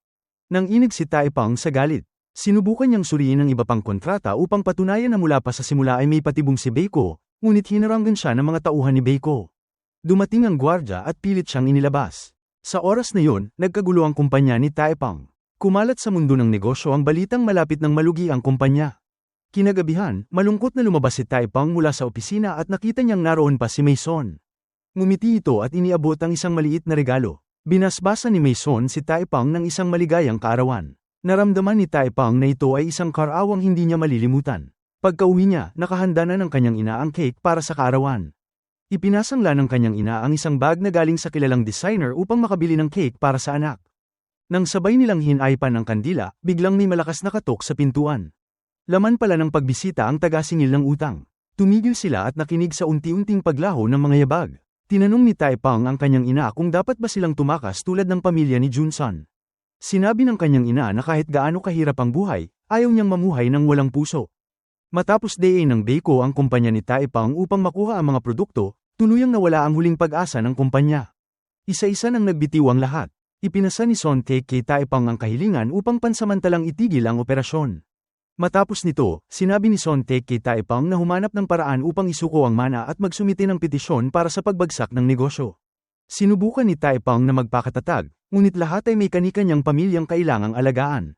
Speaker 1: Nang inig si Taepang sa galit, sinubukan niyang suriin ang iba pang kontrata upang patunayan na mula pa sa simula ay may patibong si Beiko, ngunit hinaranggan siya ng mga tauhan ni Beiko. Dumating ang gwardya at pilit siyang inilabas. Sa oras na yun, nagkagulo ang kumpanya ni Taepang. Kumalat sa mundo ng negosyo ang balitang malapit ng malugi ang kumpanya. Kinagabihan, malungkot na lumabas si Taepang mula sa opisina at nakita niyang naroon pa si Maison. Ngumiti ito at iniabot ang isang maliit na regalo. Binasbasa ni Maison si Taepang ng isang maligayang kaarawan. Naramdaman ni Taepang na ito ay isang karawang hindi niya malilimutan. Pagkauwi niya, nakahanda na ng kanyang ina ang cake para sa kaarawan. Ipinasangla ng kanyang ina ang isang bag na galing sa kilalang designer upang makabili ng cake para sa anak. Nang sabay nilang hinaypan ang kandila, biglang may malakas na katok sa pintuan. Laman pala ng pagbisita ang taga-singil ng utang. Tumigil sila at nakinig sa unti-unting paglaho ng mga yabag. Tinanong ni Taepang ang kanyang ina kung dapat ba silang tumakas tulad ng pamilya ni Junsun. Sinabi ng kanyang ina na kahit gaano kahirap ang buhay, ayaw niyang mamuhay ng walang puso. Matapos day ng Beiko ang kumpanya ni Taepang upang makuha ang mga produkto, tuluyang nawala ang huling pag-asa ng kumpanya. Isa-isa nang nagbitiw ang lahat. Ipinasa ni Sontek kay Taepang ang kahilingan upang pansamantalang itigil ang operasyon. Matapos nito, sinabi ni Sontek kay Taepang na humanap ng paraan upang isuko ang mana at magsumite ng petisyon para sa pagbagsak ng negosyo. Sinubukan ni Taepang na magpakatatag, ngunit lahat ay may kani-kanyang pamilyang kailangang alagaan.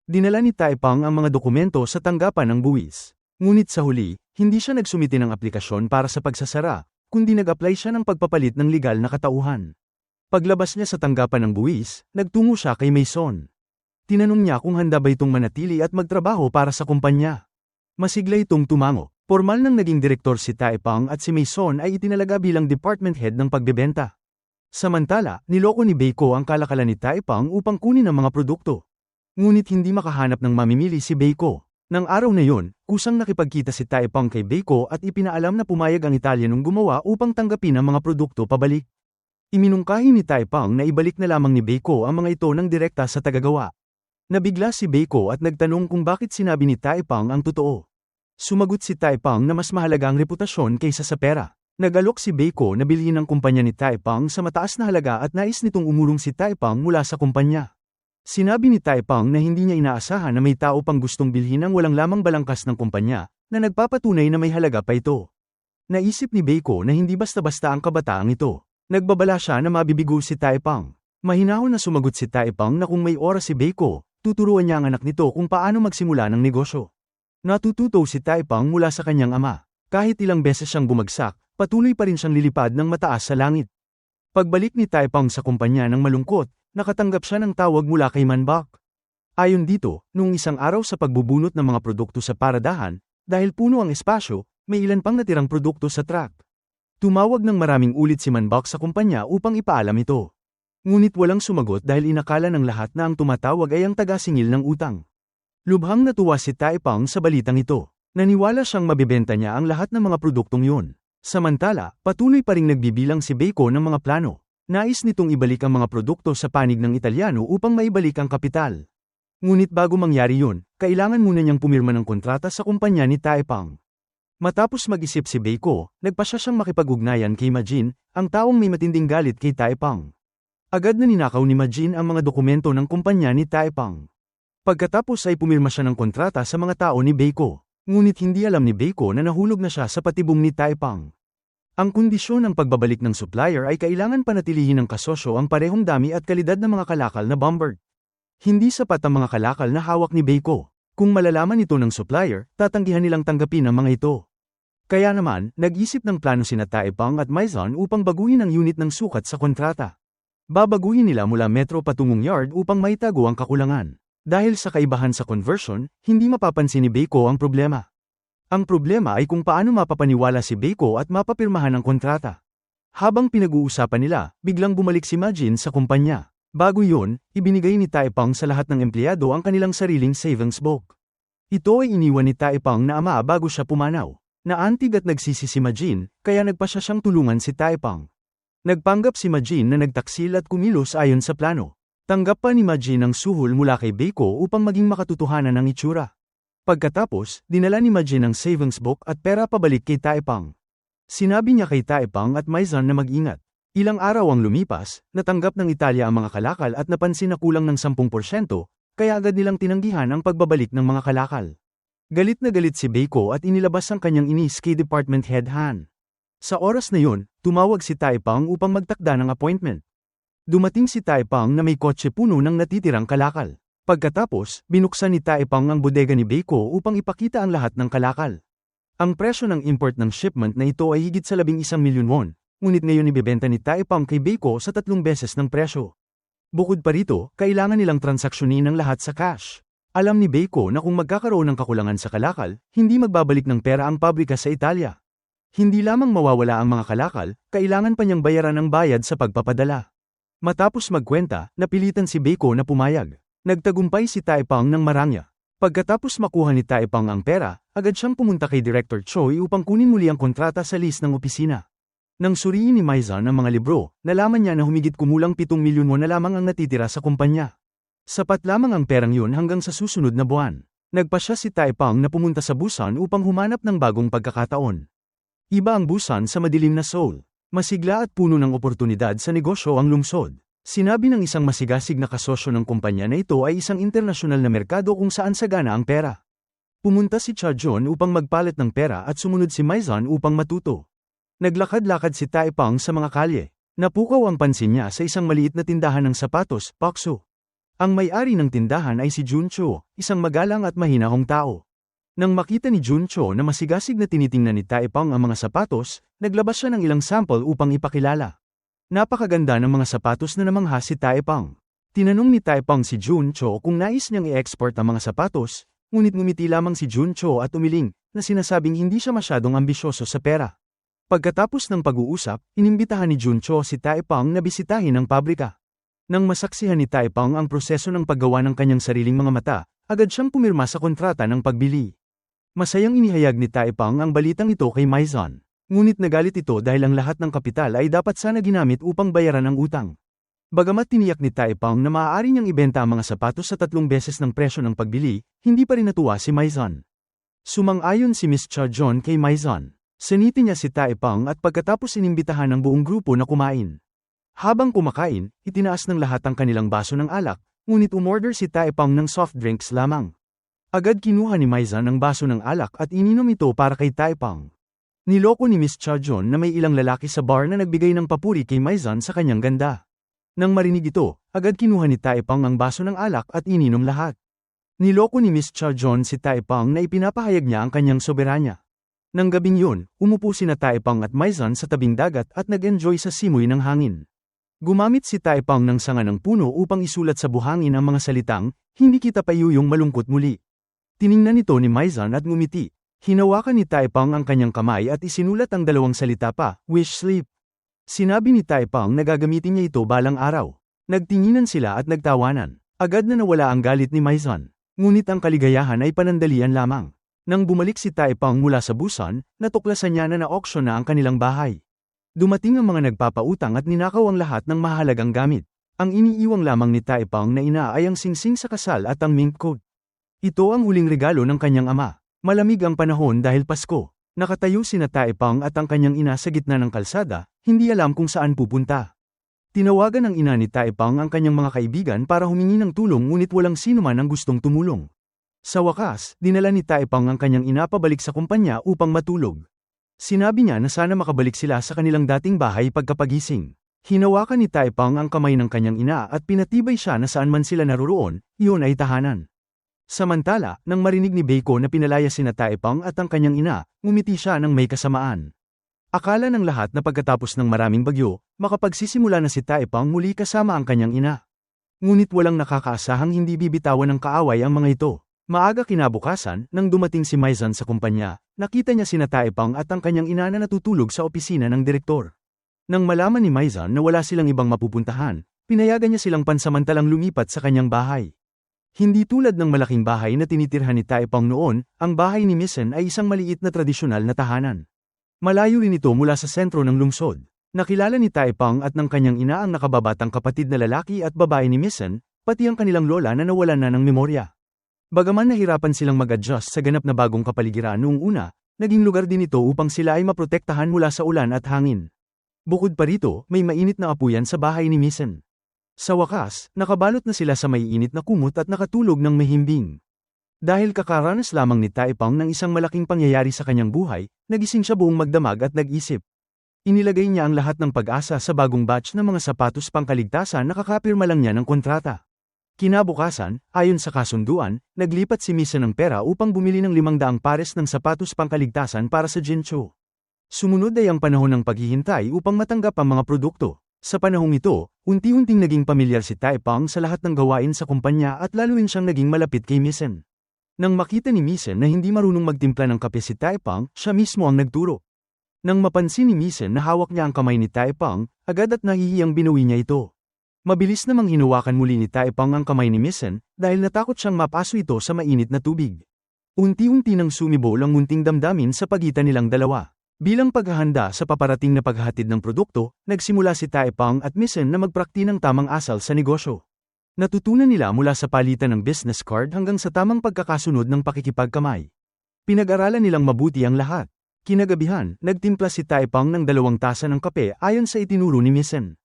Speaker 1: Dinala ni Taepang ang mga dokumento sa tanggapan ng buwis. Ngunit sa huli, hindi siya nagsumite ng aplikasyon para sa pagsasara, kundi nag-apply siya ng pagpapalit ng legal na katauhan. Paglabas niya sa tanggapan ng buwis, nagtungo siya kay Maison. Tinanong niya kung handa ba itong manatili at magtrabaho para sa kumpanya. Masigla itong tumango. Formal nang naging direktor si Taepang at si Maison ay itinalaga bilang department head ng pagbebenta. Samantala, niloko ni Beiko ang kalakalan ni Taepang upang kunin ang mga produkto. Ngunit hindi makahanap ng mamimili si Beiko. Nang araw na yon, kusang nakipagkita si Taepang kay Beiko at ipinaalam na pumayag ang Italianong gumawa upang tanggapin ang mga produkto pabalik. Iminungkahi ni Taepang na ibalik na lamang ni Beiko ang mga ito ng direkta sa tagagawa. Nabigla si Beiko at nagtanong kung bakit sinabi ni Taepang ang totoo. Sumagot si Taepang na mas mahalaga ang reputasyon kaysa sa pera. Nag-alok si Beiko na bilhin ang kumpanya ni Taepang sa mataas na halaga at nais nitong umurong si Taepang mula sa kumpanya. Sinabi ni Taepang na hindi niya inaasahan na may tao pang gustong bilhin ang walang lamang balangkas ng kumpanya, na nagpapatunay na may halaga pa ito. Naisip ni Beiko na hindi basta-basta ang kabataang ito. Nagbabala siya na mabibigo si Taepang. Mahinahon na sumagot si Taepang na kung may oras si Beiko, tuturuan niya ang anak nito kung paano magsimula ng negosyo. Natututo si Taepang mula sa kanyang ama. Kahit ilang beses siyang bumagsak, patuloy pa rin siyang lilipad ng mataas sa langit. Pagbalik ni Taepang sa kumpanya ng malungkot, nakatanggap siya ng tawag mula kay Manbak. Ayon dito, noong isang araw sa pagbubunot ng mga produkto sa paradahan, dahil puno ang espasyo, may ilan pang natirang produkto sa truck. Tumawag ng maraming ulit si Manbak sa kumpanya upang ipaalam ito. Ngunit walang sumagot dahil inakala ng lahat na ang tumatawag ay ang taga-singil ng utang. Lubhang natuwa si Taepang sa balitang ito. Naniwala siyang mabibenta niya ang lahat ng mga produktong yun. Samantala, patuloy pa ring nagbibilang si Beiko ng mga plano. Nais nitong ibalik ang mga produkto sa panig ng Italyano upang maibalik ang kapital. Ngunit bago mangyari yun, kailangan muna niyang pumirma ng kontrata sa kumpanya ni Taepang. Matapos mag-isip si Beiko, nagpasya siyang makipag-ugnayan kay Majin, ang taong may matinding galit kay Taepang. Agad na ninakaw ni Majin ang mga dokumento ng kumpanya ni Taepang. Pagkatapos ay pumirma siya ng kontrata sa mga tao ni Beiko. Ngunit hindi alam ni Beiko na nahulog na siya sa patibong ni Taepang. Ang kondisyon ng pagbabalik ng supplier ay kailangan panatilihin ng kasosyo ang parehong dami at kalidad ng mga kalakal na bomber. Hindi sapat ang mga kalakal na hawak ni Beiko. Kung malalaman ito ng supplier, tatanggihan nilang tanggapin ang mga ito. Kaya naman, nag-isip ng plano sina Taepang at Maison upang baguhin ang unit ng sukat sa kontrata. Babaguhin nila mula metro patungong yard upang maitago ang kakulangan. Dahil sa kaibahan sa conversion, hindi mapapansin ni Beiko ang problema. Ang problema ay kung paano mapapaniwala si Beiko at mapapirmahan ang kontrata. Habang pinag-uusapan nila, biglang bumalik si Majin sa kumpanya. Bago yun, ibinigay ni Taepang sa lahat ng empleyado ang kanilang sariling savings book. Ito ay iniwan ni Taepang na ama bago siya pumanaw. Naantig at nagsisi si Majin, kaya nagpa siya siyang tulungan si Taepang. Nagpanggap si Majin na nagtaksil at kumilos ayon sa plano. Tanggap pa ni Majin ang suhol mula kay Beiko upang maging makatotohanan ang itsura. Pagkatapos, dinala ni Majin ang savings book at pera pabalik kay Taepang. Sinabi niya kay Taepang at Maizan na mag-ingat. Ilang araw ang lumipas, natanggap ng Italya ang mga kalakal at napansin na kulang ng 10%, kaya agad nilang tinanggihan ang pagbabalik ng mga kalakal. Galit na galit si Beiko at inilabas ang kanyang inis kay Department Head Han. Sa oras na yun, tumawag si Taepang upang magtakda ng appointment. Dumating si Taepang na may kotse puno ng natitirang kalakal. Pagkatapos, binuksan ni Taepang ang bodega ni Beiko upang ipakita ang lahat ng kalakal. Ang presyo ng import ng shipment na ito ay higit sa 11 milyon won, ngunit ngayon ibebenta ni Taepang kay Beiko sa 3 beses ng presyo. Bukod pa rito, kailangan nilang transaksyonin ang lahat sa cash. Alam ni Beiko na kung magkakaroon ng kakulangan sa kalakal, hindi magbabalik ng pera ang pabrika sa Italia. Hindi lamang mawawala ang mga kalakal, kailangan pa niyang bayaran ang bayad sa pagpapadala. Matapos magkwenta, napilitan si Beiko na pumayag. Nagtagumpay si Taepang ng marangya. Pagkatapos makuha ni Taepang ang pera, agad siyang pumunta kay Director Choi upang kunin muli ang kontrata sa list ng opisina. Nang suriin ni Maizan ang mga libro, nalaman niya na humigit kumulang 7 milyon won na lamang ang natitira sa kumpanya. Sapat lamang ang perang yun hanggang sa susunod na buwan. Nagpasya si Taepang na pumunta sa Busan upang humanap ng bagong pagkakataon. Iba ang Busan sa madilim na Seoul. Masigla at puno ng oportunidad sa negosyo ang lungsod. Sinabi ng isang masigasig na kasosyo ng kumpanya na ito ay isang internasyonal na merkado kung saan sagana ang pera. Pumunta si Cha Jun upang magpalit ng pera at sumunod si Maizan upang matuto. Naglakad-lakad si Taepang sa mga kalye. Napukaw ang pansin niya sa isang maliit na tindahan ng sapatos, Pakso. Ang may-ari ng tindahan ay si Juncho, isang magalang at mahinahong tao. Nang makita ni Juncho na masigasig na tinitingnan ni Taepang ang mga sapatos, naglabas siya ng ilang sample upang ipakilala. Napakaganda ng mga sapatos na namangha si Taepang. Tinanong ni Taepang si Juncho kung nais niyang i-export ang mga sapatos, ngunit ngumiti lamang si Juncho at umiling, na sinasabing hindi siya masyadong ambisyoso sa pera. Pagkatapos ng pag-uusap, inimbitahan ni Juncho si Taepang na bisitahin ang pabrika. Nang masaksihan ni Taepang ang proseso ng paggawa ng kanyang sariling mga mata, agad siyang pumirma sa kontrata ng pagbili. Masayang inihayag ni Taepang ang balitang ito kay Maizan. Ngunit nagalit ito dahil ang lahat ng kapital ay dapat sana ginamit upang bayaran ang utang. Bagamat tiniyak ni Taepang na maaari niyang ibenta ang mga sapatos sa 3 beses ng presyo ng pagbili, hindi pa rin natuwa si Maizan. Sumang-ayon si Miss Cha Jun kay Maizan. Siniti niya si Taepang at pagkatapos inimbitahan ng buong grupo na kumain. Habang kumakain, itinaas ng lahat ang kanilang baso ng alak, ngunit umorder si Taepang ng soft drinks lamang. Agad kinuha ni Maizan ang baso ng alak at ininom ito para kay Taepang. Niloko ni Miss Cha Jun na may ilang lalaki sa bar na nagbigay ng papuri kay Maizan sa kanyang ganda. Nang marinig ito, agad kinuha ni Taepang ang baso ng alak at ininom lahat. Niloko ni Miss Cha Jun si Taepang na ipinapahayag niya ang kanyang soberanya. Nang gabing yun, umupo sina Taepang at Maizan sa tabing dagat at nag-enjoy sa simoy ng hangin. Gumamit si Taepang ng sanga ng puno upang isulat sa buhangin ang mga salitang, "Hindi kita paiyuyong malungkot muli." Tiningnan ito ni Maizan at ngumiti. Hinawakan ni Taepang ang kanyang kamay at isinulat ang 2 salita pa, "Wish sleep." Sinabi ni Taepang na gagamitin niya ito balang araw. Nagtinginan sila at nagtawanan. Agad na nawala ang galit ni Maizan. Ngunit ang kaligayahan ay panandalian lamang. Nang bumalik si Taepang mula sa Busan, natuklasan niya na na-auction na ang kanilang bahay. Dumating ang mga nagpapautang at ninakaw ang lahat ng mahalagang gamit. Ang iniiwang lamang ni Taepang na ina ay ang singsing sa kasal at ang mink coat. Ito ang huling regalo ng kanyang ama. Malamig ang panahon dahil Pasko. Nakatayo sina Taepang at ang kanyang ina sa gitna ng kalsada, hindi alam kung saan pupunta. Tinawagan ng ina ni Taepang ang kanyang mga kaibigan para humingi ng tulong ngunit walang sino man ang gustong tumulong. Sa wakas, dinala ni Taepang ang kanyang ina pabalik sa kumpanya upang matulog. Sinabi niya na sana makabalik sila sa kanilang dating bahay pagkapagising. Hinawakan ni Taepang ang kamay ng kanyang ina at pinatibay siya na saan man sila naroroon, iyon ay tahanan. Samantala, nang marinig ni Beiko na pinalaya sina Taepang at ang kanyang ina, ngumiti siya ng may kasamaan. Akala ng lahat na pagkatapos ng maraming bagyo, makapagsisimula na si Taepang muli kasama ang kanyang ina. Ngunit walang nakakaasahang hindi bibitawan ng kaaway ang mga ito. Maaga kinabukasan, nang dumating si Maizan sa kumpanya, nakita niya sina Taepang at ang kanyang ina na natutulog sa opisina ng direktor. Nang malaman ni Maizan na wala silang ibang mapupuntahan, pinayagan niya silang pansamantalang lumipat sa kanyang bahay. Hindi tulad ng malaking bahay na tinitirhan ni Taepong noon, ang bahay ni Misen ay isang maliit na tradisyonal na tahanan. Malayo rin ito mula sa sentro ng lungsod. Nakilala ni Taepong at ng kanyang ina ang nakababatang kapatid na lalaki at babae ni Misen, pati ang kanilang lola na nawalan na ng memorya. Bagaman nahirapan silang mag-adjust sa ganap na bagong kapaligiran noong una, naging lugar din ito upang sila ay maprotektahan mula sa ulan at hangin. Bukod pa rito, may mainit na apuyan sa bahay ni Misen. Sa wakas, nakabalot na sila sa maiinit na kumot at nakatulog ng mahimbing. Dahil kakaranas lamang ni Taepong ng isang malaking pangyayari sa kanyang buhay, nagising siya buong magdamag at nag-isip. Inilagay niya ang lahat ng pag-asa sa bagong batch ng mga sapatos pangkaligtasan na kakapirma lang niya ng kontrata. Kinabukasan, ayon sa kasunduan, naglipat si Misen ng pera upang bumili ng 500 pares ng sapatos pangkaligtasan para sa Jincho. Sumunod ay ang panahon ng paghihintay upang matanggap ang mga produkto. Sa panahong ito, unti-unting naging pamilyar si Taepong sa lahat ng gawain sa kumpanya at lalo rin siyang naging malapit kay Misen. Nang makita ni Misen na hindi marunong magtimpla ng kape si Taepong, siya mismo ang nagturo. Nang mapansin ni Misen na hawak niya ang kamay ni Taepong, agad at nahihiyang binuwi niya ito. Mabilis namang hinuwakan muli ni Taepong ang kamay ni Misen dahil natakot siyang mapaso ito sa mainit na tubig. Unti-unti nang sumibol ang munting damdamin sa pagitan nilang dalawa. Bilang paghahanda sa paparating na paghahatid ng produkto, nagsimula si Taepong at Misen na magprakti ng tamang asal sa negosyo. Natutunan nila mula sa palitan ng business card hanggang sa tamang pagkakasunod ng pakikipagkamay. Pinag-aralan nilang mabuti ang lahat. Kinagabihan, nagtimpla si Taepong ng 2 tasa ng kape ayon sa itinuro ni Misen.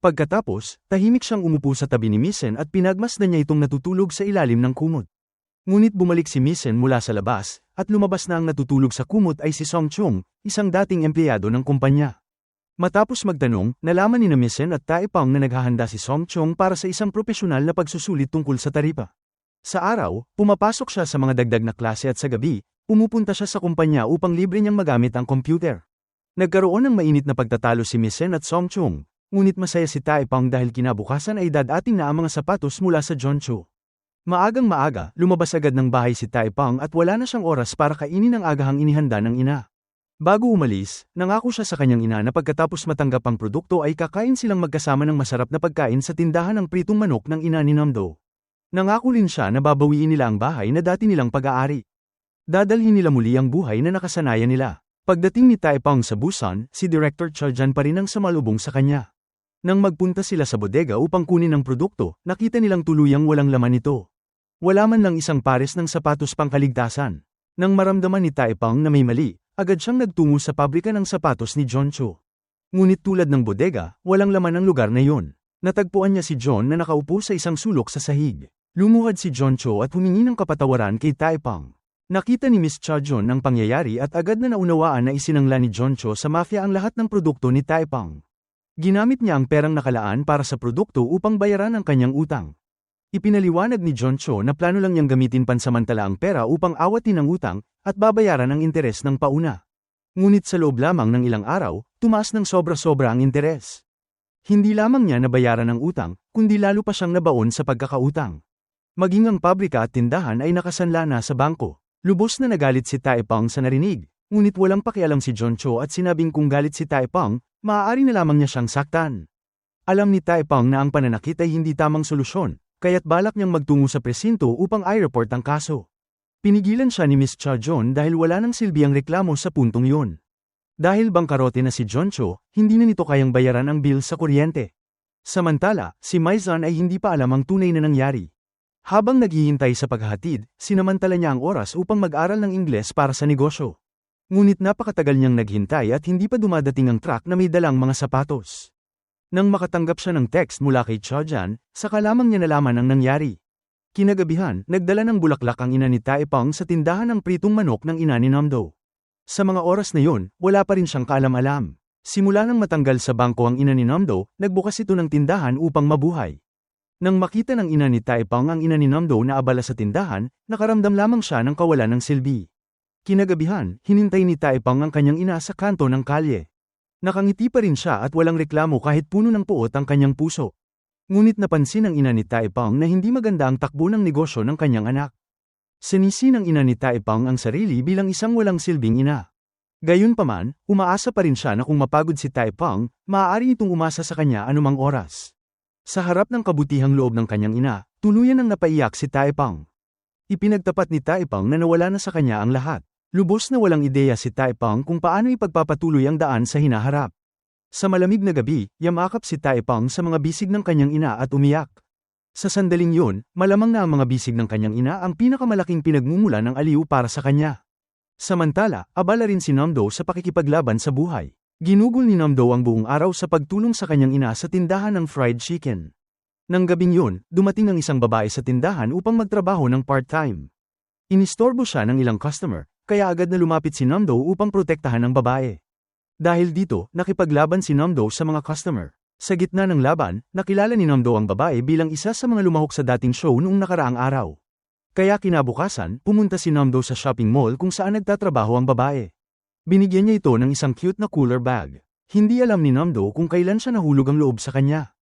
Speaker 1: Pagkatapos, tahimik siyang umupo sa tabi ni Misen at pinagmasdan niya itong natutulog sa ilalim ng kumot. Ngunit bumalik si Misen mula sa labas, at lumabas na ang natutulog sa kumot ay si Song Chung, isang dating empleyado ng kumpanya. Matapos magtanong, nalaman ni Misen at Taepong na naghahanda si Song Chung para sa isang propesyonal na pagsusulit tungkol sa taripa. Sa araw, pumapasok siya sa mga dagdag na klase at sa gabi, pumupunta siya sa kumpanya upang libre niyang magamit ang computer. Nagkaroon ng mainit na pagtatalo si Misen at Song Chung, ngunit masaya si Taepong dahil kinabukasan ay dadating na ang mga sapatos mula sa Joncho. Maagang maaga, lumabas agad ng bahay si Taepong at wala na siyang oras para kainin ang agahang inihanda ng ina. Bago umalis, nangako siya sa kanyang ina na pagkatapos matanggap ang produkto ay kakain silang magkasama ng masarap na pagkain sa tindahan ng pritong manok ng ina ni Namdo. Nangako rin siya na babawiin nila ang bahay na dati nilang pag-aari. Dadalhin nila muli ang buhay na nakasanayan nila. Pagdating ni Taepong sa Busan, si Director Charjan pa rin ang sumalubong sa kanya. Nang magpunta sila sa bodega upang kunin ang produkto, nakita nilang tuluyang walang laman ito. Wala man lang isang pares ng sapatos pangkaligtasan. Nang maramdaman ni Taepong na may mali, agad siyang nagtungo sa pabrika ng sapatos ni Joncho. Ngunit tulad ng bodega, walang laman ang lugar na yun. Natagpuan niya si John na nakaupo sa isang sulok sa sahig. Lumuhad si Joncho at humingi ng kapatawaran kay Taepong. Nakita ni Miss Cha John ang pangyayari at agad na naunawaan na isinangla ni Joncho sa mafia ang lahat ng produkto ni Taepong. Ginamit niya ang perang nakalaan para sa produkto upang bayaran ang kanyang utang. Ipinaliwanag ni Joncho na plano lang niyang gamitin pansamantala ang pera upang awatin ang utang at babayaran ang interes ng pauna. Ngunit sa loob lamang ng ilang araw, tumaas ng sobra-sobra ang interes. Hindi lamang niya nabayaran ang utang, kundi lalo pa siyang nabaon sa pagkakautang. Maging ang pabrika at tindahan ay nakasanla na sa bangko. Lubos na nagalit si Taepong sa narinig, ngunit walang pakialam si Joncho at sinabing kung galit si Taepong, maaari na lamang niya siyang saktan. Alam ni Taepong na ang pananakit ay hindi tamang solusyon, kaya't balak niyang magtungo sa presinto upang i-report ang kaso. Pinigilan siya ni Miss Cha John dahil wala nang silbi ang reklamo sa puntong yun. Dahil bangkarote na si Joncho, hindi na nito kayang bayaran ang bill sa kuryente. Samantala, si Maizan ay hindi pa alam ang tunay na nangyari. Habang naghihintay sa paghahatid, sinamantala niya ang oras upang mag-aral ng Ingles para sa negosyo. Ngunit napakatagal niyang naghintay at hindi pa dumadating ang truck na may dalang mga sapatos. Nang makatanggap siya ng text mula kay Chajan, saka lamang niya nalaman ang nangyari. Kinagabihan, nagdala ng bulaklak ang ina ni Taepong sa tindahan ng pritong manok ng ina ni Namdo. Sa mga oras na yun, wala pa rin siyang kaalam-alam. Simula nang matanggal sa bangko ang ina ni Namdo, nagbukas ito ng tindahan upang mabuhay. Nang makita ng ina ni Taepong ang ina ni Namdo na abala sa tindahan, nakaramdam lamang siya ng kawalan ng silbi. Kinagabihan, hinintay ni Taepong ang kanyang ina sa kanto ng kalye. Nakangiti pa rin siya at walang reklamo kahit puno ng puot ang kanyang puso. Ngunit napansin ng ina ni Taepong na hindi maganda ang takbo ng negosyo ng kanyang anak. Sinisi ng ina ni Taepong ang sarili bilang isang walang silbing ina. Gayunpaman, umaasa pa rin siya na kung mapagod si Taipang, maaari itong umasa sa kanya anumang oras. Sa harap ng kabutihang loob ng kanyang ina, tuluyan ang napaiyak si Taipang. Ipinagtapat ni Taipang na nawala na sa kanya ang lahat. Lubos na walang ideya si Taipang kung paano ipagpapatuloy ang daan sa hinaharap. Sa malamig na gabi, yamakap si Taipang sa mga bisig ng kanyang ina at umiyak. Sa sandaling yun, malamang na ang mga bisig ng kanyang ina ang pinakamalaking pinagmumula ng aliw para sa kanya. Samantala, abala rin si Namdo sa pakikipaglaban sa buhay. Ginugol ni Namdo ang buong araw sa pagtulong sa kanyang ina sa tindahan ng fried chicken. Nang gabing yun, dumating ang isang babae sa tindahan upang magtrabaho ng part-time. Inistorbo siya ng ilang customer, kaya agad na lumapit si Namdo upang protektahan ang babae. Dahil dito, nakipaglaban si Namdo sa mga customer. Sa gitna ng laban, nakilala ni Namdo ang babae bilang isa sa mga lumahok sa dating show noong nakaraang araw. Kaya kinabukasan, pumunta si Namdo sa shopping mall kung saan nagtatrabaho ang babae. Binigyan niya ito ng isang cute na cooler bag. Hindi alam ni Namdo kung kailan siya nahulog ang loob sa kanya.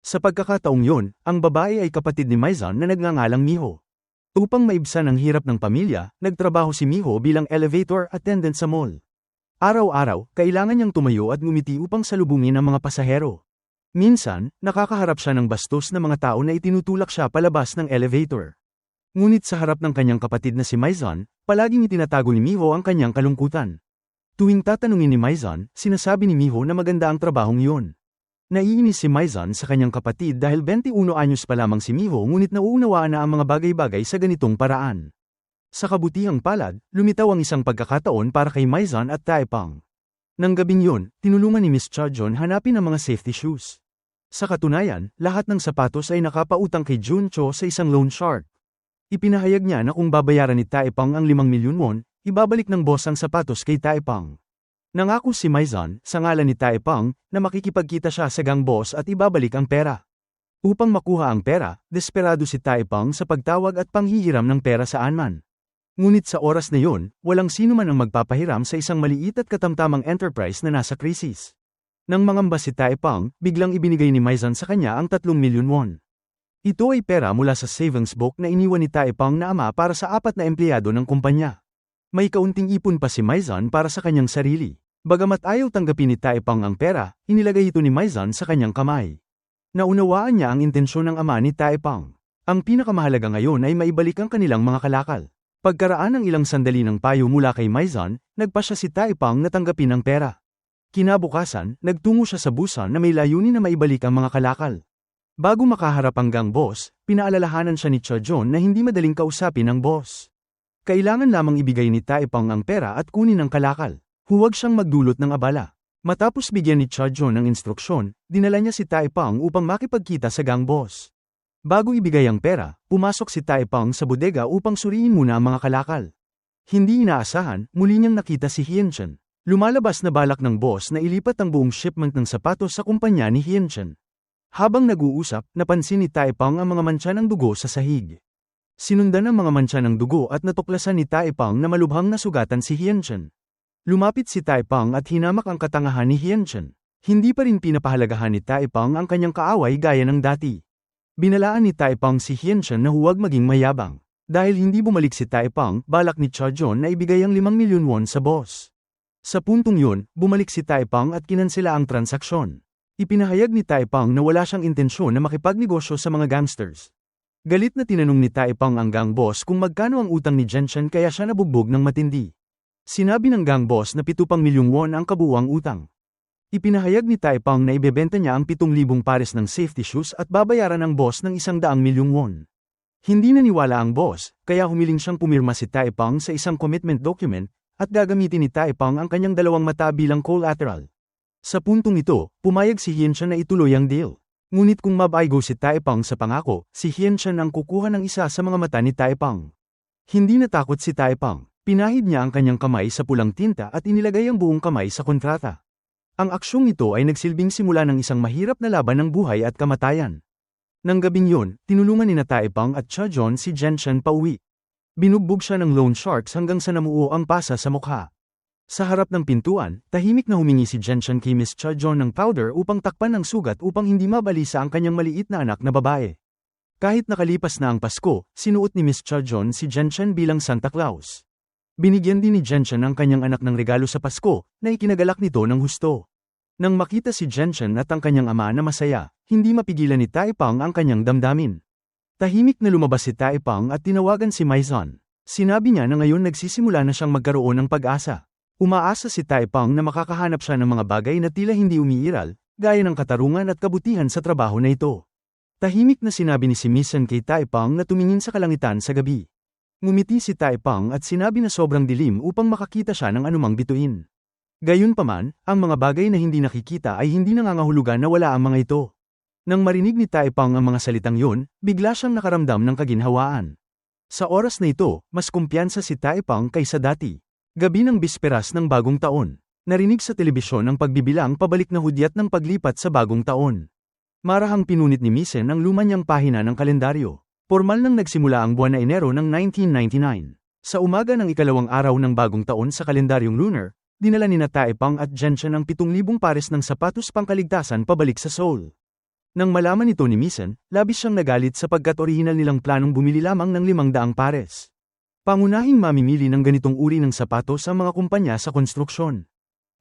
Speaker 1: Sa pagkakataong yon, ang babae ay kapatid ni Maizan na nagngangalang Miho. Upang maibsan ang hirap ng pamilya, nagtrabaho si Miho bilang elevator attendant sa mall. Araw-araw, kailangan niyang tumayo at ngumiti upang salubungin ang mga pasahero. Minsan, nakakaharap siya ng bastos na mga tao na itinutulak siya palabas ng elevator. Ngunit sa harap ng kanyang kapatid na si Maizan, palaging itinatago ni Miho ang kanyang kalungkutan. Tuwing tatanungin ni Maizan, sinasabi ni Miho na maganda ang trabahong yun. Naiinis si Maizan sa kanyang kapatid dahil 21 anyos pa lamang si Miho ngunit nauunawaan na ang mga bagay-bagay sa ganitong paraan. Sa kabutihang palad, lumitaw ang isang pagkakataon para kay Maizan at Taipang. Nang gabing yun, tinulungan ni Miss Chajon hanapin ang mga safety shoes. Sa katunayan, lahat ng sapatos ay nakapautang kay Juncho sa isang loan shark. Ipinahayag niya na kung babayaran ni Taipang ang 5 milyon won, ibabalik ng boss ang sapatos kay Taipang. Nangako si Maizan, sa ngalan ni Taipang, na makikipagkita siya sa gang boss at ibabalik ang pera. Upang makuha ang pera, desperado si Taipang sa pagtawag at panghihiram ng pera saan man. Ngunit sa oras na yun, walang sino man ang magpapahiram sa isang maliit at katamtamang enterprise na nasa krisis. Nang mangamba si Taipang, biglang ibinigay ni Maizan sa kanya ang 3 milyon won. Ito ay pera mula sa savings book na iniwan ni Taipang na ama para sa 4 na empleyado ng kumpanya. May kaunting ipon pa si Maizan para sa kanyang sarili. Bagamat ayaw tanggapin ni Taipang ang pera, inilagay ito ni Maizan sa kanyang kamay. Naunawaan niya ang intensyon ng ama ni Taipang. Ang pinakamahalaga ngayon ay maibalik ang kanilang mga kalakal. Pagkaraan ng ilang sandali ng payo mula kay Maizan, nagpasya si Taipang na tanggapin ang pera. Kinabukasan, nagtungo siya sa busan na may layunin na maibalik ang mga kalakal. Bago makaharap ang gang boss, pinaalalahanan siya ni Chajon na hindi madaling kausapin ang boss. Kailangan lamang ibigay ni Taipang ang pera at kunin ang kalakal. Huwag siyang magdulot ng abala. Matapos bigyan ni Chajon ng instruksyon, dinala niya si Taipang upang makipagkita sa gang boss. Bago ibigay ang pera, pumasok si Taipang sa bodega upang suriin muna ang mga kalakal. Hindi inaasahan, muli niyang nakita si Hienchen. Lumalabas na balak ng boss na ilipat ang buong shipment ng sapatos sa kumpanya ni Hienchen. Habang nag-uusap, napansin ni Taipang ang mga mantsa ng dugo sa sahig. Sinundan ang mga mantsa ng dugo at natuklasan ni Taipang na malubhang nasugatan si Hienchen. Lumapit si Taipang at hinamak ang katangahan ni Hienchen. Hindi pa rin pinapahalagahan ni Taipang ang kanyang kaaway gaya ng dati. Binalaan ni Taipang si Hienchen na huwag maging mayabang. Dahil hindi bumalik si Taipang, balak ni Chajon na ibigay ang 5 milyon won sa boss. Sa puntong yun, bumalik si Taipang at kinansela ang transaksyon. Ipinahayag ni Taipang na wala siyang intensyon na makipagnegosyo sa mga gangsters. Galit na tinanong ni Taipang ang gang boss kung magkano ang utang ni Genshin kaya siya nabugbog ng matindi. Sinabi ng gang boss na 7 milyong won ang kabuuang utang. Ipinahayag ni Taipang na ibebenta niya ang 7,000 pares ng safety shoes at babayaran ng boss ng 100 milyong won. Hindi naniwala ang boss, kaya humiling siyang pumirma si Taipang sa isang commitment document at gagamitin ni Taipang ang kanyang 2 mata bilang collateral. Sa puntong ito, pumayag si Hienchen na ituloy ang deal. Ngunit kung mabaigo si Taipang sa pangako, si Hienchen ang kukuha ng isa sa mga mata ni Taipang. Hindi natakot si Taipang. Pinahid niya ang kanyang kamay sa pulang tinta at inilagay ang buong kamay sa kontrata. Ang aksyong ito ay nagsilbing simula ng isang mahirap na laban ng buhay at kamatayan. Nang gabing yun, tinulungan ni Taipang at Chajon si Genshin pauwi. Binugbog siya ng loan sharks hanggang sa namuo ang pasa sa mukha. Sa harap ng pintuan, tahimik na humingi si Genshin kay Miss Chajon ng powder upang takpan ang sugat upang hindi mabalisa ang kanyang maliit na anak na babae. Kahit nakalipas na ang Pasko, sinuot ni Miss Chajon si Genshin bilang Santa Claus. Binigyan din ni Genshin ang kanyang anak ng regalo sa Pasko, na ikinagalak nito ng husto. Nang makita si Genshin at ang kanyang ama na masaya, hindi mapigilan ni Taipang ang kanyang damdamin. Tahimik na lumabas si Taipang at tinawagan si Maizon. Sinabi niya na ngayon nagsisimula na siyang magkaroon ng pag-asa. Umaasa si Taipang na makakahanap siya ng mga bagay na tila hindi umiiral, gaya ng katarungan at kabutihan sa trabaho na ito. Tahimik na sinabi ni si Misen kay Taipang na tumingin sa kalangitan sa gabi. Ngumiti si Taipang at sinabi na sobrang dilim upang makakita siya ng anumang bituin. Gayunpaman, ang mga bagay na hindi nakikita ay hindi nangangahulugan na wala ang mga ito. Nang marinig ni Taipang ang mga salitang yun, bigla siyang nakaramdam ng kaginhawaan. Sa oras na ito, mas kumpiyansa si Taipang kaysa dati. Gabi ng bisperas ng bagong taon. Narinig sa telebisyon ang pagbibilang pabalik na hudyat ng paglipat sa bagong taon. Marahang pinunit ni Misen ang luma niyang pahina ng kalendaryo. Formal nang nagsimula ang buwan na Enero ng 1999. Sa umaga ng ikalawang araw ng bagong taon sa kalendaryong lunar, dinala ni Taipang at Genshin ang 7,000 pares ng sapatos pangkaligtasan pabalik sa Seoul. Nang malaman ito ni Misen, labis siyang nagalit sapagkat orihinal nilang planong bumili lamang ng 500 pares. Pangunahing mamimili ng ganitong uri ng sapatos ang mga kumpanya sa konstruksyon.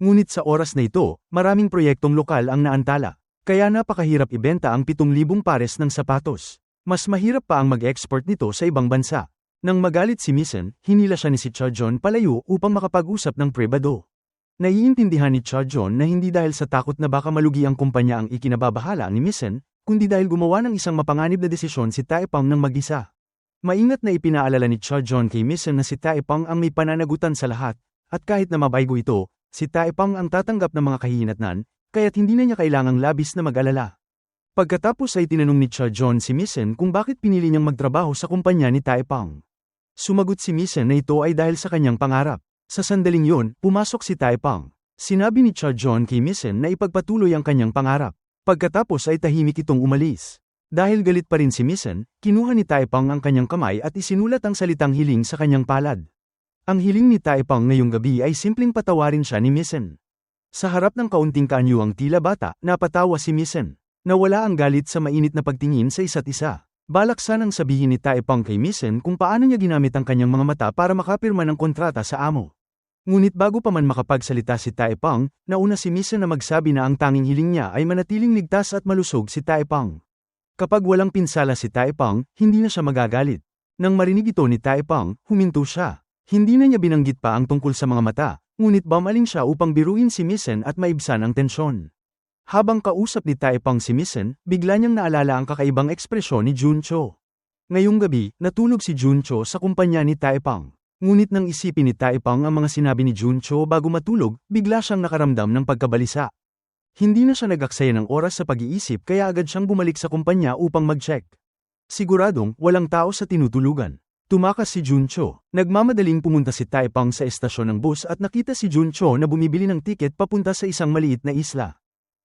Speaker 1: Ngunit sa oras na ito, maraming proyektong lokal ang naantala. Kaya napakahirap ibenta ang 7,000 pares ng sapatos. Mas mahirap pa ang mag-export nito sa ibang bansa. Nang magalit si Misen, hinila siya ni si Chajon palayo upang makapag-usap ng pribado. Naiintindihan ni Chajon na hindi dahil sa takot na baka malugi ang kumpanya ang ikinababahala ni Misen, kundi dahil gumawa ng isang mapanganib na desisyon si Taipang ng mag-isa. Maingat na ipinaalala ni Chajon kay Misen na si Taipang ang may pananagutan sa lahat, at kahit na mabaygo ito, si Taipang ang tatanggap ng mga kahihinatnan, kaya't hindi na niya kailangang labis na mag-alala. Pagkatapos ay tinanong ni Chajon si Misen kung bakit pinili niyang magtrabaho sa kumpanya ni Taipang. Sumagot si Misen na ito ay dahil sa kanyang pangarap. Sa sandaling yun, pumasok si Taipang. Sinabi ni Chajon kay Misen na ipagpatuloy ang kanyang pangarap. Pagkatapos ay tahimik itong umalis. Dahil galit pa rin si Misen, kinuha ni Taipang ang kanyang kamay at isinulat ang salitang hiling sa kanyang palad. Ang hiling ni Taipang ngayong gabi ay simpleng patawarin siya ni Misen. Sa harap ng kaunting kaanyuang tila bata, napatawa si Misen. Nawala ang galit sa mainit na pagtingin sa isa't isa. Balak sanang sabihin ni Taipang kay Misen kung paano niya ginamit ang kanyang mga mata para makapirma ng kontrata sa amo. Ngunit bago pa man makapagsalita si Taipang, nauna si Misen na magsabi na ang tanging hiling niya ay manatiling ligtas at malusog si Taipang. Kapag walang pinsala si Taipang, hindi na siya magagalit. Nang marinig ito ni Taipang, huminto siya. Hindi na niya binanggit pa ang tungkol sa mga mata. Ngunit bumaling siya upang biruin si Misen at maibsan ang tensyon. Habang kausap ni Taipang si Misen, bigla niyang naalala ang kakaibang ekspresyon ni Juncho. Ngayong gabi, natulog si Juncho sa kumpanya ni Taipang. Ngunit nang isipin ni Taipang ang mga sinabi ni Juncho bago matulog, bigla siyang nakaramdam ng pagkabalisa. Hindi na siya nag-aksaya ng oras sa pag-iisip kaya agad siyang bumalik sa kumpanya upang mag-check. Siguradong, walang tao sa tinutulugan. Tumakas si Juncho. Nagmamadaling pumunta si Taipang sa estasyon ng bus at nakita si Juncho na bumibili ng tiket papunta sa isang maliit na isla.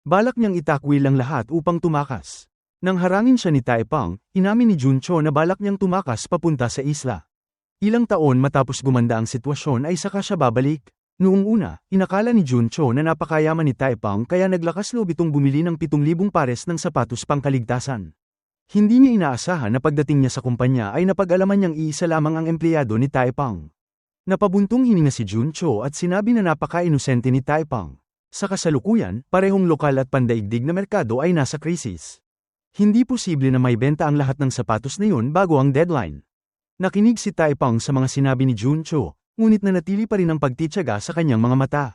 Speaker 1: Balak niyang itakwil ang lahat upang tumakas. Nang harangin siya ni Taipang, inamin ni Juncho na balak niyang tumakas papunta sa isla. Ilang taon matapos gumanda ang sitwasyon ay saka siya babalik. Noong una, inakala ni Juncho na napakayaman ni Taipang kaya naglakas loob itong bumili ng 7,000 pares ng sapatos pangkaligtasan. Hindi niya inaasahan na pagdating niya sa kumpanya ay napag-alaman niyang iisa lamang ang empleyado ni Taipang. Napabuntong hininga si Juncho at sinabi na napaka-inosente ni Taipang. Sa kasalukuyan, parehong lokal at pandaigdig na merkado ay nasa krisis. Hindi posible na maibenta ang lahat ng sapatos na yun bago ang deadline. Nakinig si Taipang sa mga sinabi ni Juncho, ngunit nanatili pa rin ang pagtityaga sa kanyang mga mata.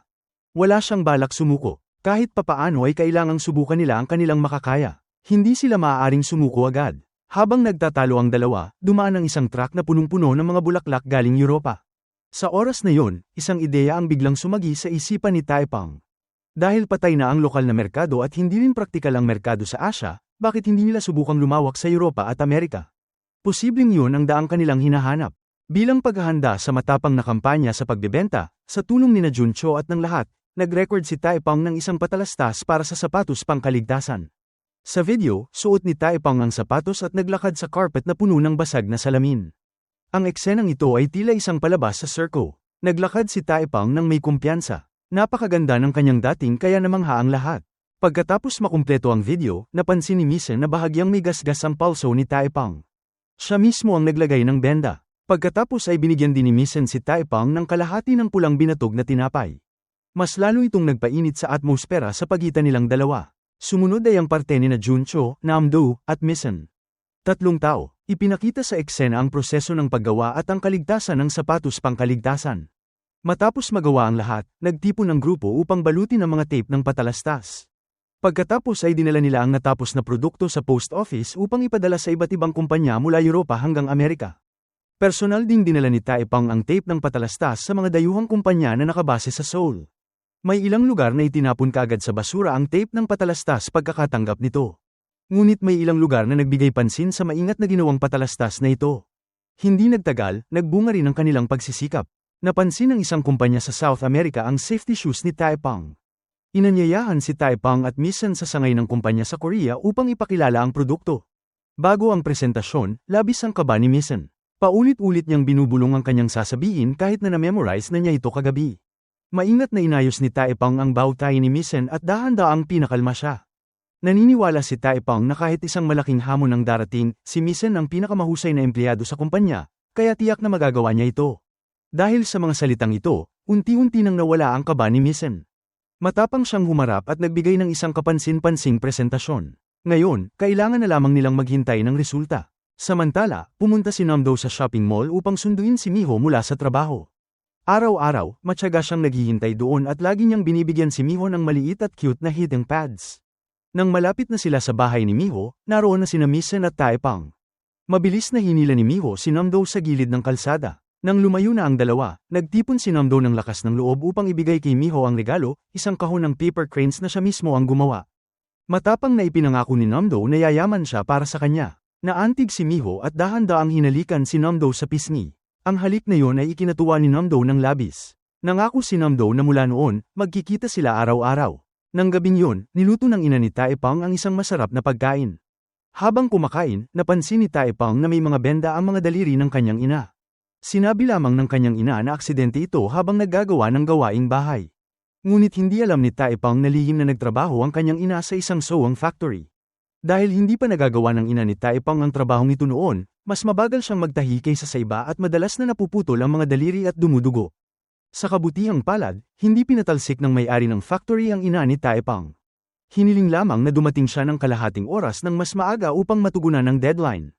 Speaker 1: Wala siyang balak sumuko. Kahit papaano ay kailangang subukan nila ang kanilang makakaya. Hindi sila maaaring sumuko agad. Habang nagtatalo ang dalawa, dumaan ang isang truck na punong-puno ng mga bulaklak galing Europa. Sa oras na yon, isang ideya ang biglang sumagi sa isipan ni Taipang. Dahil patay na ang lokal na merkado at hindi rin praktikal ang merkado sa Asya, bakit hindi nila subukang lumawak sa Europa at Amerika? Posibleng yun ang daang kanilang hinahanap. Bilang paghahanda sa matapang na kampanya sa pagbebenta, sa tulong ni Juncho at ng lahat, nag-record si Taipang ng isang patalastas para sa sapatos pangkaligtasan. Sa video, suot ni Taipang ang sapatos at naglakad sa carpet na puno ng basag na salamin. Ang eksenang ito ay tila isang palabas sa circo. Naglakad si Taipang ng may kumpiyansa. Napakaganda ng kanyang dating kaya namangha ang lahat. Pagkatapos makumpleto ang video, napansin ni Misen na bahagyang may gasgas ang palso ni Taipang. Siya mismo ang naglagay ng benda. Pagkatapos ay binigyan din ni Misen si Taepang ng kalahati ng pulang binatog na tinapay. Mas lalo itong nagpainit sa atmosfera sa pagitan nilang dalawa. Sumunod ay ang parte ni na Juncho, Namdo, at Misen. Tatlong tao, ipinakita sa eksena ang proseso ng paggawa at ang kaligtasan ng sapatos pangkaligtasan. Matapos magawa ang lahat, nagtipon ng grupo upang balutin ang mga tape ng patalastas. Pagkatapos ay dinala nila ang natapos na produkto sa post office upang ipadala sa iba't ibang kumpanya mula Europa hanggang Amerika. Personal ding dinala ni Taepang ang tape ng patalastas sa mga dayuhang kumpanya na nakabase sa Seoul. May ilang lugar na itinapon kaagad sa basura ang tape ng patalastas pagkakatanggap nito. Ngunit may ilang lugar na nagbigay pansin sa maingat na ginawang patalastas na ito. Hindi nagtagal, nagbunga rin ang kanilang pagsisikap. Napansin ng isang kumpanya sa South America ang safety shoes ni Taepang. Inanyayahan si Taepang at Misen sa sangay ng kumpanya sa Korea upang ipakilala ang produkto. Bago ang presentasyon, labis ang kaba ni Misen. Paulit-ulit niyang binubulong ang kanyang sasabihin kahit na na-memorize na niya ito kagabi. Maingat na inayos ni Taepang ang bawtay ni Misen at dahan-daang pinakalma siya. Naniniwala si Taepang na kahit isang malaking hamon ang darating, si Misen ang pinakamahusay na empleyado sa kumpanya, kaya tiyak na magagawa niya ito. Dahil sa mga salitang ito, unti-unti nang nawala ang kaba ni Misen. Matapang siyang humarap at nagbigay ng isang kapansin-pansing presentasyon. Ngayon, kailangan na lamang nilang maghintay ng resulta. Samantala, pumunta si Namdo sa shopping mall upang sunduin si Miho mula sa trabaho. Araw-araw, matyaga siyang naghihintay doon at lagi niyang binibigyan si Miho ng maliit at cute na heating pads. Nang malapit na sila sa bahay ni Miho, naroon na sina Misen at Taepang. Mabilis na hinila ni Miho si Namdo sa gilid ng kalsada. Nang lumayo na ang dalawa, nagtipon si Namdo ng lakas ng loob upang ibigay kay Miho ang regalo, isang kahon ng paper cranes na siya mismo ang gumawa. Matapang na ipinangako ni Namdo na yayaman siya para sa kanya. Naantig si Miho at dahan-daang hinalikan si Namdo sa pisngi. Ang halik na yon ay ikinatuwa ni Namdo ng labis. Nangako si Namdo na mula noon, magkikita sila araw-araw. Nang gabing yun, niluto ng ina ni Taepang ang isang masarap na pagkain. Habang kumakain, napansin ni Taepang na may mga benda ang mga daliri ng kanyang ina. Sinabi lamang ng kanyang ina na aksidente ito habang naggagawa ng gawaing bahay. Ngunit hindi alam ni Taepang na lihim na nagtrabaho ang kanyang ina sa isang sewing factory. Dahil hindi pa nagagawa ng ina ni Taepang ang trabahong ito noon, mas mabagal siyang magtahi kaysa sa iba at madalas na napuputol ang mga daliri at dumudugo. Sa kabutihang palad, hindi pinatalsik ng may-ari ng factory ang ina ni Taepang. Hiniling lamang na dumating siya ng kalahating oras ng mas maaga upang matugunan ang deadline.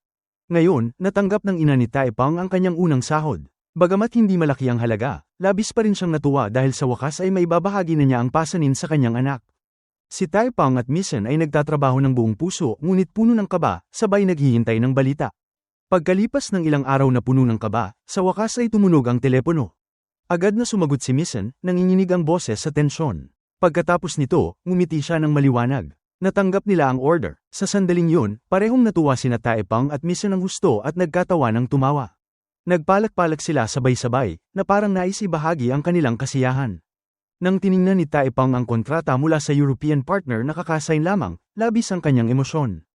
Speaker 1: Ngayon, natanggap ng ina ni Taepang ang kanyang unang sahod. Bagamat hindi malaki ang halaga, labis pa rin siyang natuwa dahil sa wakas ay may babahagi na niya ang pasanin sa kanyang anak. Si Taepang at Misen ay nagtatrabaho ng buong puso ngunit puno ng kaba, sabay naghihintay ng balita. Pagkalipas ng ilang araw na puno ng kaba, sa wakas ay tumunog ang telepono. Agad na sumagot si Misen, nanginginig ang boses sa tensyon. Pagkatapos nito, ngumiti siya ng maliwanag. Natanggap nila ang order. Sa sandaling yun, parehong natuwa sina Taepang at Misen ng husto at nagkatawa ng tumawa. Nagpalak-palak sila sabay-sabay, na parang nais ibahagi ang kanilang kasiyahan. Nang tiningnan ni Taepang ang kontrata mula sa European partner na kakasign lamang, labis ang kanyang emosyon.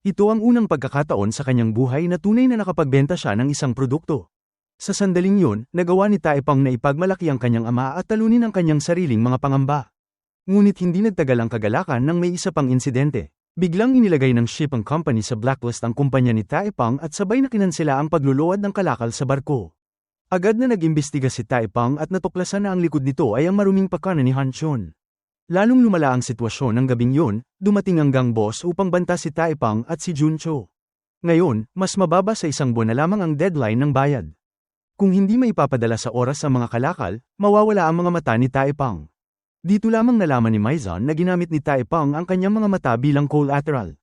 Speaker 1: Ito ang unang pagkakataon sa kanyang buhay na tunay na nakapagbenta siya ng isang produkto. Sa sandaling yun, nagawa ni Taepang na ipagmalaki ang kanyang ama at talunin ang kanyang sariling mga pangamba. Ngunit hindi nagtagal ang kagalakan nang may isa pang insidente. Biglang inilagay ng shipping company sa blacklist ang kumpanya ni Taepang at sabay na kinansela ang pagluluwad ng kalakal sa barko. Agad na nag-imbestiga si Taepang at natuklasan na ang likod nito ay ang maruming pakanan ni Han Chun. Lalong lumala ang sitwasyon ng gabing yun, dumating ang gang boss upang banta si Taepang at si Juncho. Ngayon, mas mababa sa isang buwan na lamang ang deadline ng bayad. Kung hindi maipapadala sa oras ang mga kalakal, mawawala ang mga mata ni Taepang. Dito lamang nalaman ni Maizan na ginamit ni Taepang ang kanyang mga mata bilang collateral.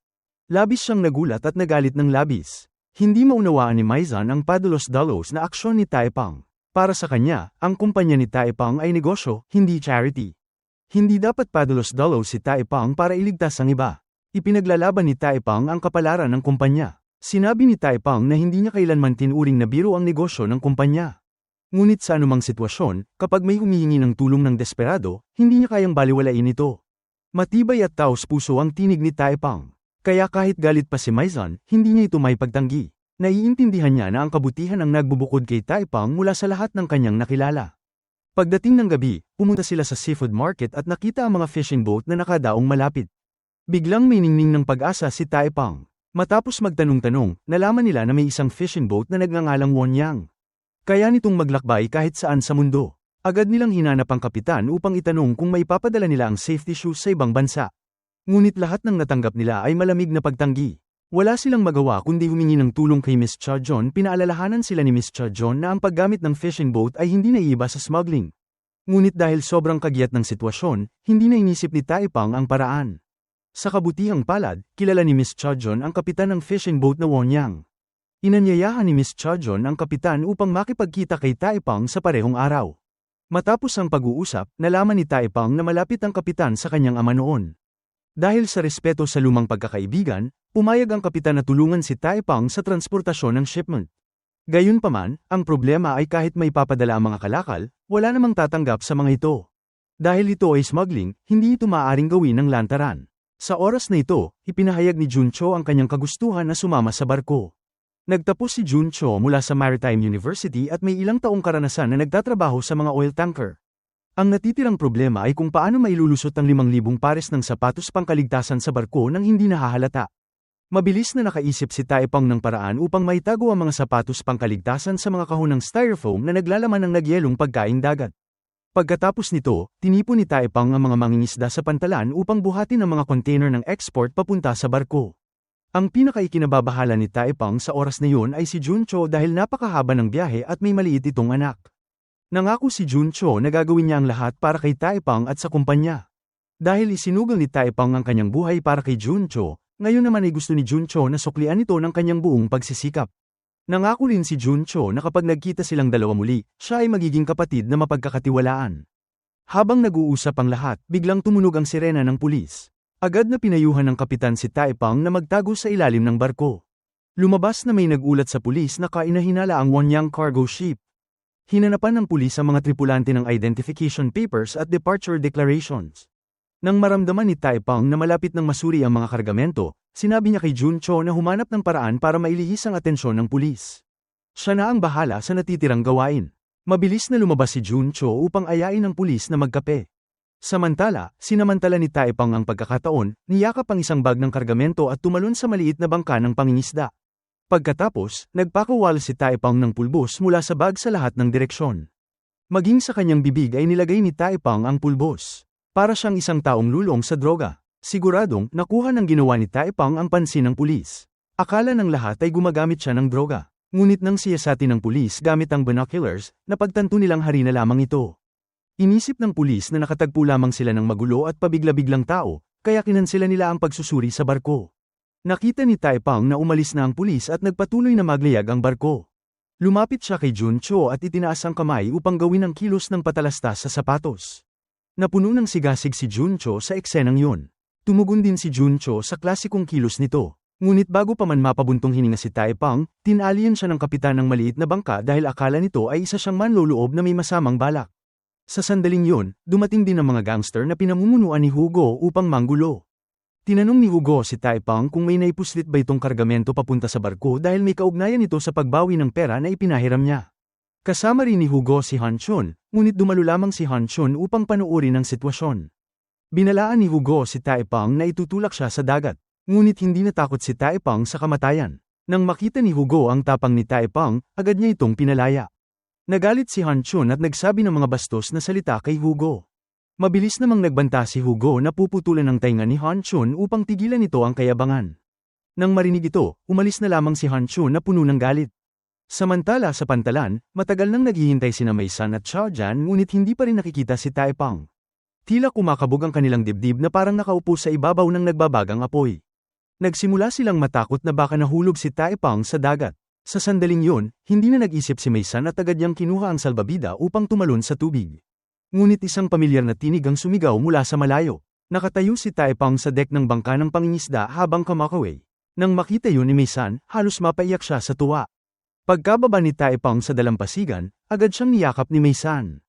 Speaker 1: Labis siyang nagulat at nagalit ng labis. Hindi maunawaan ni Maizan ang padalos-dalos na aksyon ni Taepang. Para sa kanya, ang kumpanya ni Taepang ay negosyo, hindi charity. Hindi dapat padalos-dalos si Taepang para iligtas ang iba. Ipinaglalaban ni Taepang ang kapalaran ng kumpanya. Sinabi ni Taepang na hindi niya kailanman tinuring na biro ang negosyo ng kumpanya. Ngunit sa anumang sitwasyon, kapag may humihingi ng tulong ng desperado, hindi niya kayang baliwalain ito. Matibay at taos-puso ang tinig ni Taepang. Kaya kahit galit pa si Maizan, hindi niya ito may pagtanggi. Naiintindihan niya na ang kabutihan ang nagbubukod kay Taepang mula sa lahat ng kanyang nakilala. Pagdating ng gabi, pumunta sila sa seafood market at nakita ang mga fishing boat na nakadaong malapit. Biglang may ningning ng pag-asa si Taepang. Matapos magtanong-tanong, nalaman nila na may isang fishing boat na nagngangalang Wonyang. Kaya nitong maglakbay kahit saan sa mundo. Agad nilang hinanap ang kapitan upang itanong kung may papadala nila ang safety shoes sa ibang bansa. Ngunit lahat ng natanggap nila ay malamig na pagtanggi. Wala silang magawa kundi humingi ng tulong kay Miss Cha John. Pinaalalahanan sila ni Miss Cha John na ang paggamit ng fishing boat ay hindi naiiba sa smuggling. Ngunit dahil sobrang kagyat ng sitwasyon, hindi na inisip ni Taipang ang paraan. Sa kabutihang palad, kilala ni Miss Cha John ang kapitan ng fishing boat na Wonyang. Inanyayahan ni Miss Cha John ang kapitan upang makipagkita kay Taipang sa parehong araw. Matapos ang pag-uusap, nalaman ni Taipang na malapit ang kapitan sa kanyang ama noon. Dahil sa respeto sa lumang pagkakaibigan, pumayag ang kapitan na tulungan si Taipang sa transportasyon ng shipment. Gayunpaman, ang problema ay kahit may papadala ang mga kalakal, wala namang tatanggap sa mga ito. Dahil ito ay smuggling, hindi ito maaaring gawin ng lantaran. Sa oras na ito, ipinahayag ni Juncho ang kanyang kagustuhan na sumama sa barko. Nagtapos si Juncho mula sa Maritime University at may ilang taong karanasan na nagtatrabaho sa mga oil tanker. Ang natitirang problema ay kung paano mailulusot ang 5,000 pares ng sapatos pangkaligtasan sa barko nang hindi nahahalata. Mabilis na nakaisip si Taipang ng paraan upang maitago ang mga sapatos pangkaligtasan sa mga kahon ng styrofoam na naglalaman ng nagyelong pagkaing dagat. Pagkatapos nito, tinipon ni Taipang ang mga mangingisda sa pantalan upang buhatin ang mga container ng export papunta sa barko. Ang pinakaiikinababahala ni Taipang sa oras na yun ay si Juncho dahil napakahaba ng biyahe at may maliit itong anak. Nangako si Juncho na gagawin niya ang lahat para kay Taipang at sa kumpanya. Dahil isinugal ni Taipang ang kanyang buhay para kay Juncho, ngayon naman ay gusto ni Juncho na suklian ito ng kanyang buong pagsisikap. Nangako rin si Juncho na kapag nagkita silang dalawa muli, siya ay magiging kapatid na mapagkakatiwalaan. Habang nag-uusap ang lahat, biglang tumunog ang sirena ng pulis. Agad na pinayuhan ng kapitan si Taipang na magtago sa ilalim ng barko. Lumabas na may nagulat sa pulis na kainahinala ang Wonyang cargo ship. Hinanapan ng pulis ang mga tripulante ng identification papers at departure declarations. Nang maramdaman ni Taipang na malapit ng masuri ang mga kargamento, sinabi niya kay Juncho na humanap ng paraan para mailihis ang atensyon ng pulis. Siya na ang bahala sa natitirang gawain. Mabilis na lumabas si Juncho upang ayain ng pulis na magkape. Samantala, sinamantala ni Taipang ang pagkakataon, niyakap ang isang bag ng kargamento at tumalon sa maliit na bangka ng pangingisda. Pagkatapos, nagpakawal si Taipang ng pulbos mula sa bag sa lahat ng direksyon. Maging sa kanyang bibig ay nilagay ni Taipang ang pulbos. Para siyang isang taong lulong sa droga. Siguradong, nakuha ng ginawa ni Taipang ang pansin ng pulis. Akala ng lahat ay gumagamit siya ng droga. Ngunit nang siyasatin ng pulis gamit ang binoculars, napagtanto nilang hari na lamang ito. Inisip ng pulis na nakatagpo lamang sila ng magulo at pabigla-biglang tao, kaya kinansela nila ang pagsusuri sa barko. Nakita ni Taipang na umalis na ang pulis at nagpatuloy na maglayag ang barko. Lumapit siya kay Juncho at itinaas ang kamay upang gawin ang kilos ng patalastas sa sapatos. Napuno ng sigasig si Juncho sa eksenang yun. Tumugon din si Juncho sa klasikong kilos nito. Ngunit bago pa man mapabuntong hininga si Taipang, tinalian siya ng kapitan ng maliit na bangka dahil akala nito ay isa siyang manloloob na may masamang balak. Sa sandaling yun, dumating din ang mga gangster na pinamumunuan ni Hugo upang manggulo. Tinanong ni Hugo si Taipang kung may naipuslit ba itong kargamento papunta sa barko dahil may kaugnayan ito sa pagbawi ng pera na ipinahiram niya. Kasama rin ni Hugo si Han Chun, ngunit dumalo lamang si Han Chun upang panuorin ang sitwasyon. Binalaan ni Hugo si Taipang na itutulak siya sa dagat, ngunit hindi natakot si Taipang sa kamatayan. Nang makita ni Hugo ang tapang ni Taipang, agad niya itong pinalaya. Nagalit si Han Chun at nagsabi ng mga bastos na salita kay Hugo. Mabilis namang nagbanta si Hugo na puputulan ng tainga ni Han Chun upang tigilan ito ang kayabangan. Nang marinig ito, umalis na lamang si Han Chun na puno ng galit. Samantala sa pantalan, matagal nang naghihintay sina Mei San at Xiao Jian ngunit hindi pa rin nakikita si Taipang. Tila kumakabog ang kanilang dibdib na parang nakaupo sa ibabaw ng nagbabagang apoy. Nagsimula silang matakot na baka nahulog si Taipang sa dagat. Sa sandaling yun, hindi na nag-isip si Mei San at agad niyang kinuha ang salbabida upang tumalon sa tubig. Ngunit isang pamilyar na tinig ang sumigaw mula sa malayo. Nakatayo si Taipang sa dek ng bangka ng pangingisda habang kumakaway. Nang makita yun ni Mei San, halos mapaiyak siya sa tuwa. Pagkababa ni Taipang sa dalampasigan, agad siyang niyakap ni Mei San.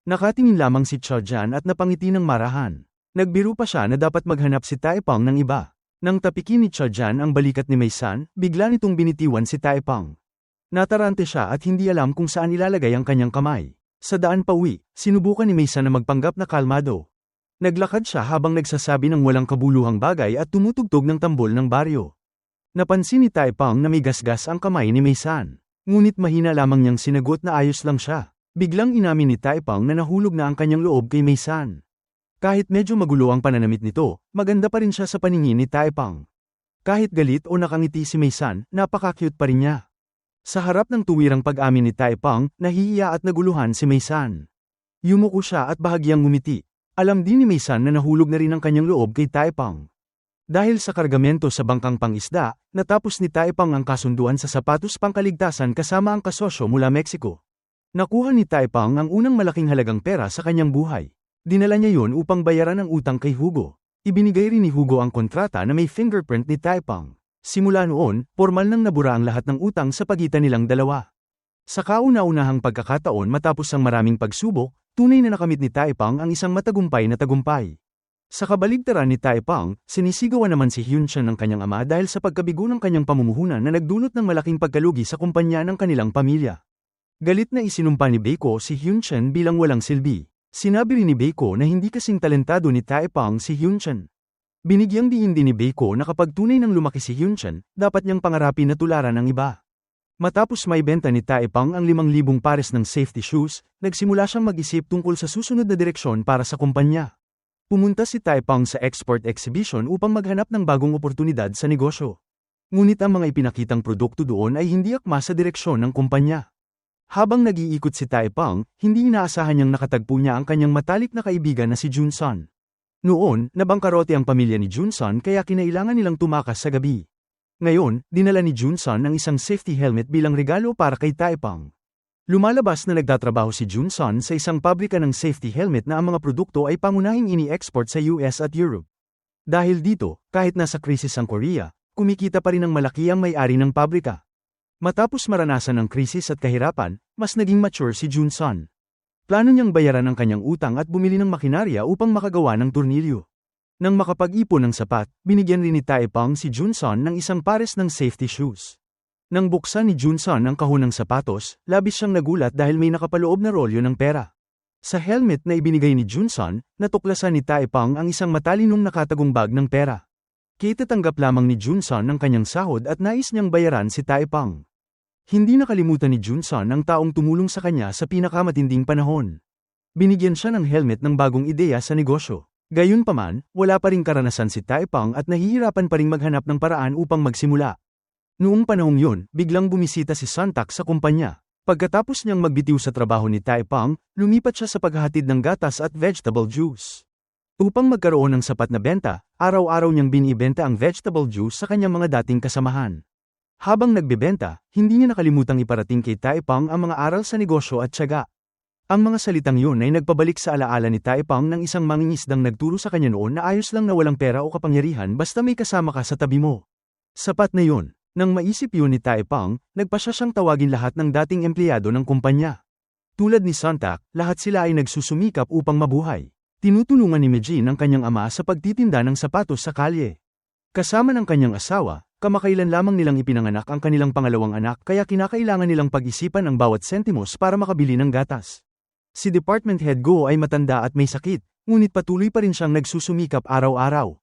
Speaker 1: Nakatingin lamang si Xiao Jian at napangiti ng marahan. Nagbiro pa siya na dapat maghanap si Taipang ng iba. Nang tapikin ni Xiao Jian ang balikat ni Mei San, bigla nitong binitiwan si Taipang. Natarante siya at hindi alam kung saan ilalagay ang kanyang kamay. Sa daan pauwi, sinubukan ni Mei San na magpanggap na kalmado. Naglakad siya habang nagsasabi ng walang kabuluhang bagay at tumutugtog ng tambol ng baryo. Napansin ni Taipang na may gasgas ang kamay ni Mei San. Ngunit mahina lamang niyang sinagot na ayos lang siya. Biglang inamin ni Taipang na nahulog na ang kanyang loob kay Mei San. Kahit medyo magulo ang pananamit nito, maganda pa rin siya sa paningin ni Taipang. Kahit galit o nakangiti si Mei San, napaka-cute pa rin niya. Sa harap ng tuwirang pag-amin ni Taipang, nahihiya at naguluhan si Mei San. Yumuko siya at bahagyang ngumiti. Alam din ni Mei San na nahulog na rin ang kanyang loob kay Taipang. Dahil sa kargamento sa bangkang pangisda, natapos ni Taipang ang kasunduan sa sapatos pangkaligtasan kasama ang kasosyo mula Mexico. Nakuha ni Taipang ang unang malaking halagang pera sa kanyang buhay. Dinala niya yon upang bayaran ang utang kay Hugo. Ibinigay rin ni Hugo ang kontrata na may fingerprint ni Taipang. Simula noon, formal nang nabura ang lahat ng utang sa pagitan nilang dalawa. Sa kauna-unahang pagkakataon matapos ang maraming pagsubok, tunay na nakamit ni Taipang ang isang matagumpay na tagumpay. Sa kabaligtaran ni Taipang, sinisigawan naman si Hyunchan ng kanyang ama dahil sa pagkabigo ng kanyang pamumuhunan na nagdulot ng malaking pagkalugi sa kumpanya ng kanilang pamilya. Galit na isinumpa ni Beiko si Hyunchan bilang walang silbi. Sinabi rin ni Beiko na hindi kasing talentado ni Taipang si Hyunchan. Binigyang diin din ni Beiko na kapag tunay nang lumaki si Hyunchan, dapat niyang pangarapin na tularan ang iba. Matapos may benta ni Taipang ang 5,000 pares ng safety shoes, nagsimula siyang mag-isip tungkol sa susunod na direksyon para sa kumpanya. Pumunta si Taipang sa export exhibition upang maghanap ng bagong oportunidad sa negosyo. Ngunit ang mga ipinakitang produkto doon ay hindi akma sa direksyon ng kumpanya. Habang nag-iikot si Taipang, hindi inaasahan niyang nakatagpo niya ang kanyang matalik na kaibigan na si Junson. Noon, nabangkarote ang pamilya ni Junson kaya kinailangan nilang tumakas sa gabi. Ngayon, dinala ni Junson ang isang safety helmet bilang regalo para kay Taipang. Lumalabas na nagtatrabaho si Junson sa isang pabrika ng safety helmet na ang mga produkto ay pangunahing ini-export sa US at Europe. Dahil dito, kahit nasa krisis ang Korea, kumikita pa rin ang malaki ang may-ari ng pabrika. Matapos maranasan ng krisis at kahirapan, mas naging mature si Junson. Plano niyang bayaran ang kanyang utang at bumili ng makinarya upang makagawa ng tornilyo. Nang makapag-ipon ng sapat, binigyan rin ni Taipang si Junson ng isang pares ng safety shoes. Nang buksan ni Junson ang kahon ng sapatos, labis siyang nagulat dahil may nakapaloob na rolyo ng pera. Sa helmet na ibinigay ni Junson, natuklasan ni Taipang ang isang matalinong nakatagong bag ng pera. Kitatanggap lamang ni Junson ng kanyang sahod at nais niyang bayaran si Taipang. Hindi nakalimutan ni Junson ang taong tumulong sa kanya sa pinakamatinding panahon. Binigyan siya ng helmet ng bagong ideya sa negosyo. Gayunpaman, wala pa ring karanasan si Taipang at nahihirapan pa ring maghanap ng paraan upang magsimula. Noong panahong yun, biglang bumisita si Santak sa kumpanya. Pagkatapos niyang magbitiw sa trabaho ni Taipang, lumipat siya sa paghahatid ng gatas at vegetable juice. Upang magkaroon ng sapat na benta, araw-araw niyang binibenta ang vegetable juice sa kanyang mga dating kasamahan. Habang nagbebenta, hindi niya nakalimutang iparating kay Taipang ang mga aral sa negosyo at tiyaga. Ang mga salitang yun ay nagbabalik sa alaala ni Taipang ng isang mangingisdang nagturo sa kanya noon na ayos lang na walang pera o kapangyarihan basta may kasama ka sa tabi mo. Sapat na yun. Nang maisip yun ni Taipang, nagpasya siyang tawagin lahat ng dating empleyado ng kumpanya. Tulad ni Santak, lahat sila ay nagsusumikap upang mabuhay. Tinutulungan ni Meijin ang kanyang ama sa pagtitinda ng sapatos sa kalye. Kasama ng kanyang asawa, kamakailan lamang nilang ipinanganak ang kanilang pangalawang anak kaya kinakailangan nilang pag-isipan ang bawat sentimos para makabili ng gatas. Si Department Head Go ay matanda at may sakit, ngunit patuloy pa rin siyang nagsusumikap araw-araw.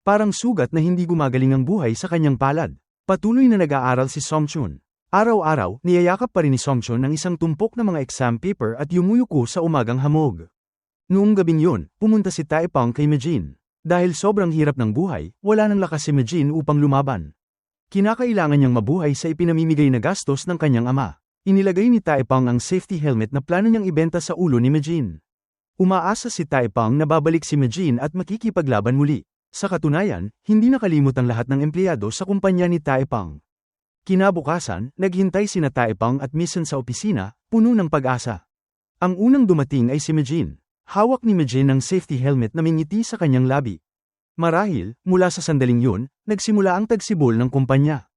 Speaker 1: Parang sugat na hindi gumagaling ang buhay sa kanyang palad. Patuloy na nag-aaral si Somchun. Araw-araw, niyayakap pa rin ni Somchun ng isang tumpok na mga exam paper at yumuyuko sa umagang hamog. Noong gabing yun, pumunta si Taipang kay Meijin. Dahil sobrang hirap ng buhay, wala nang lakas si Meijin upang lumaban. Kinakailangan niyang mabuhay sa ipinamimigay na gastos ng kanyang ama. Inilagay ni Taipang ang safety helmet na plano niyang ibenta sa ulo ni Meijin. Umaasa si Taipang na babalik si Meijin at makikipaglaban muli. Sa katunayan, hindi nakalimot ang lahat ng empleyado sa kumpanya ni Taipang. Kinabukasan, naghintay sina Taipang at Misen sa opisina, puno ng pag-asa. Ang unang dumating ay si Meijin. Hawak ni Meijin ang safety helmet na may ngiti sa kanyang labi. Marahil, mula sa sandaling yun, nagsimula ang tagsibol ng kumpanya.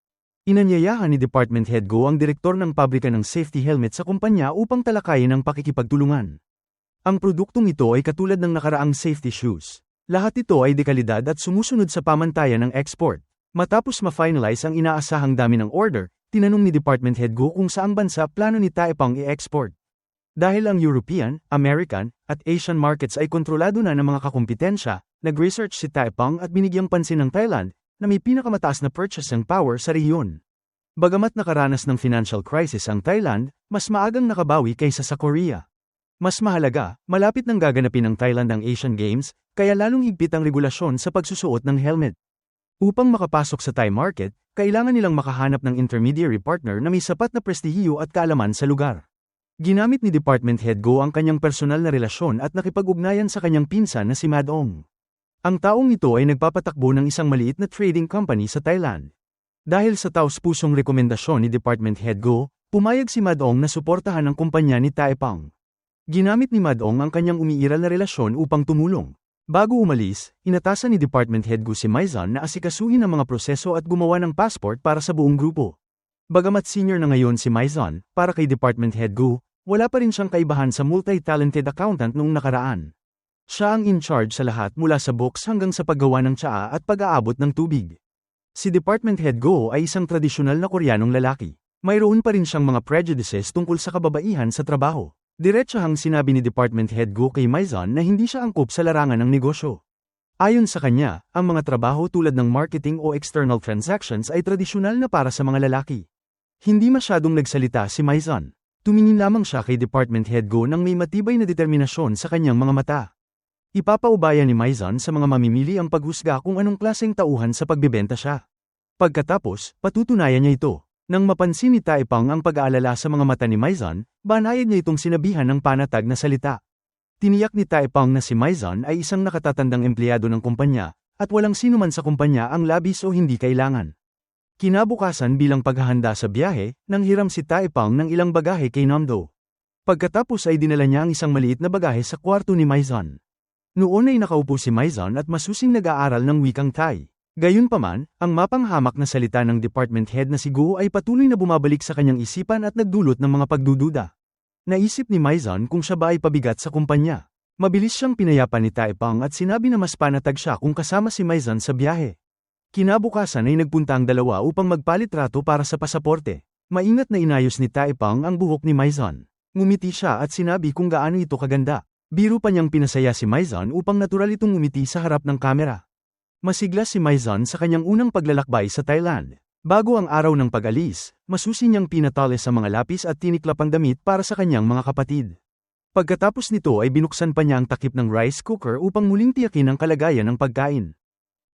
Speaker 1: Inanyayahan ni Department Head Go ang direktor ng pabrika ng safety helmet sa kumpanya upang talakayin ang pakikipagtulungan. Ang produktong ito ay katulad ng nakaraang safety shoes. Lahat ito ay dekalidad at sumusunod sa pamantayan ng export. Matapos ma-finalize ang inaasahang dami ng order, tinanong ni Department Head Go kung saang bansa plano ni Taipang i-export. Dahil ang European, American, at Asian markets ay kontrolado na ng mga kakumpetensya, nag-research si Taipang at binigyang pansin ng Thailand, na may pinakamataas na purchasing power sa rehiyon. Bagamat nakaranas ng financial crisis ang Thailand, mas maagang nakabawi kaysa sa Korea. Mas mahalaga, malapit nang gaganapin ng Thailand ang Asian Games, kaya lalong higpit ang regulasyon sa pagsusuot ng helmet. Upang makapasok sa Thai market, kailangan nilang makahanap ng intermediary partner na may sapat na prestihiyo at kaalaman sa lugar. Ginamit ni Department Head Go ang kanyang personal na relasyon at nakipag-ugnayan sa kanyang pinsan na si Mad Ong. Ang taong ito ay nagpapatakbo ng isang maliit na trading company sa Thailand. Dahil sa taos-pusong rekomendasyon ni Department Head Go, pumayag si Mad Ong na suportahan ang kumpanya ni Taepang. Ginamit ni Mad Ong ang kanyang umiiral na relasyon upang tumulong. Bago umalis, inatasan ni Department Head Go si Maizon na asikasuhin ang mga proseso at gumawa ng passport para sa buong grupo. Bagamat senior na ngayon si Maizon, para kay Department Head Go, wala pa rin siyang kaibahan sa multi-talented accountant noong nakaraan. Siya ang in charge sa lahat mula sa books hanggang sa paggawa ng tsaa at pag-aabot ng tubig. Si Department Head Go ay isang tradisyonal na Koreanong lalaki. Mayroon pa rin siyang mga prejudices tungkol sa kababaihan sa trabaho. Diretsahang sinabi ni Department Head Go kay Maizon na hindi siya angkop sa larangan ng negosyo. Ayon sa kanya, ang mga trabaho tulad ng marketing o external transactions ay tradisyonal na para sa mga lalaki. Hindi masyadong nagsalita si Maizon. Tumingin lamang siya kay Department Head Go nang may matibay na determinasyon sa kanyang mga mata. Ipapaubaya ni Maizon sa mga mamimili ang paghusga kung anong klaseng tauhan sa pagbebenta siya. Pagkatapos, patutunayan niya ito. Nang mapansin ni Taepang ang pag-aalala sa mga mata ni Maizon, banayad niya itong sinabihan ng panatag na salita. Tiniyak ni Taepang na si Maizon ay isang nakatatandang empleyado ng kumpanya, at walang sinuman sa kumpanya ang labis o hindi kailangan. Kinabukasan bilang paghahanda sa biyahe, nanghiram si Taepang ng ilang bagahe kay Namdo. Pagkatapos ay dinala niya ang isang maliit na bagahe sa kwarto ni Maizon. Noon ay nakaupo si Maizon at masusing nag-aaral ng wikang Thai. Gayunpaman, ang mapanghamak na salita ng department head na si Go ay patuloy na bumabalik sa kanyang isipan at nagdulot ng mga pagdududa. Naisip ni Maizon kung siya ba ay pabigat sa kumpanya. Mabilis siyang pinayapa ni Taepang at sinabi na mas panatag siya kung kasama si Maizon sa biyahe. Kinabukasan ay nagpunta ang dalawa upang magpalitrato para sa pasaporte. Maingat na inayos ni Taepang ang buhok ni Maizon. Ngumiti siya at sinabi kung gaano ito kaganda. Biro pa niyang pinasaya si Maizon upang natural itong ngumiti sa harap ng kamera. Masigla si Maizon sa kanyang unang paglalakbay sa Thailand. Bago ang araw ng pag-alis, masusi niyang pinatales sa mga lapis at tiniklap ang damit para sa kanyang mga kapatid. Pagkatapos nito ay binuksan pa niya ang takip ng rice cooker upang muling tiyakin ang kalagayan ng pagkain.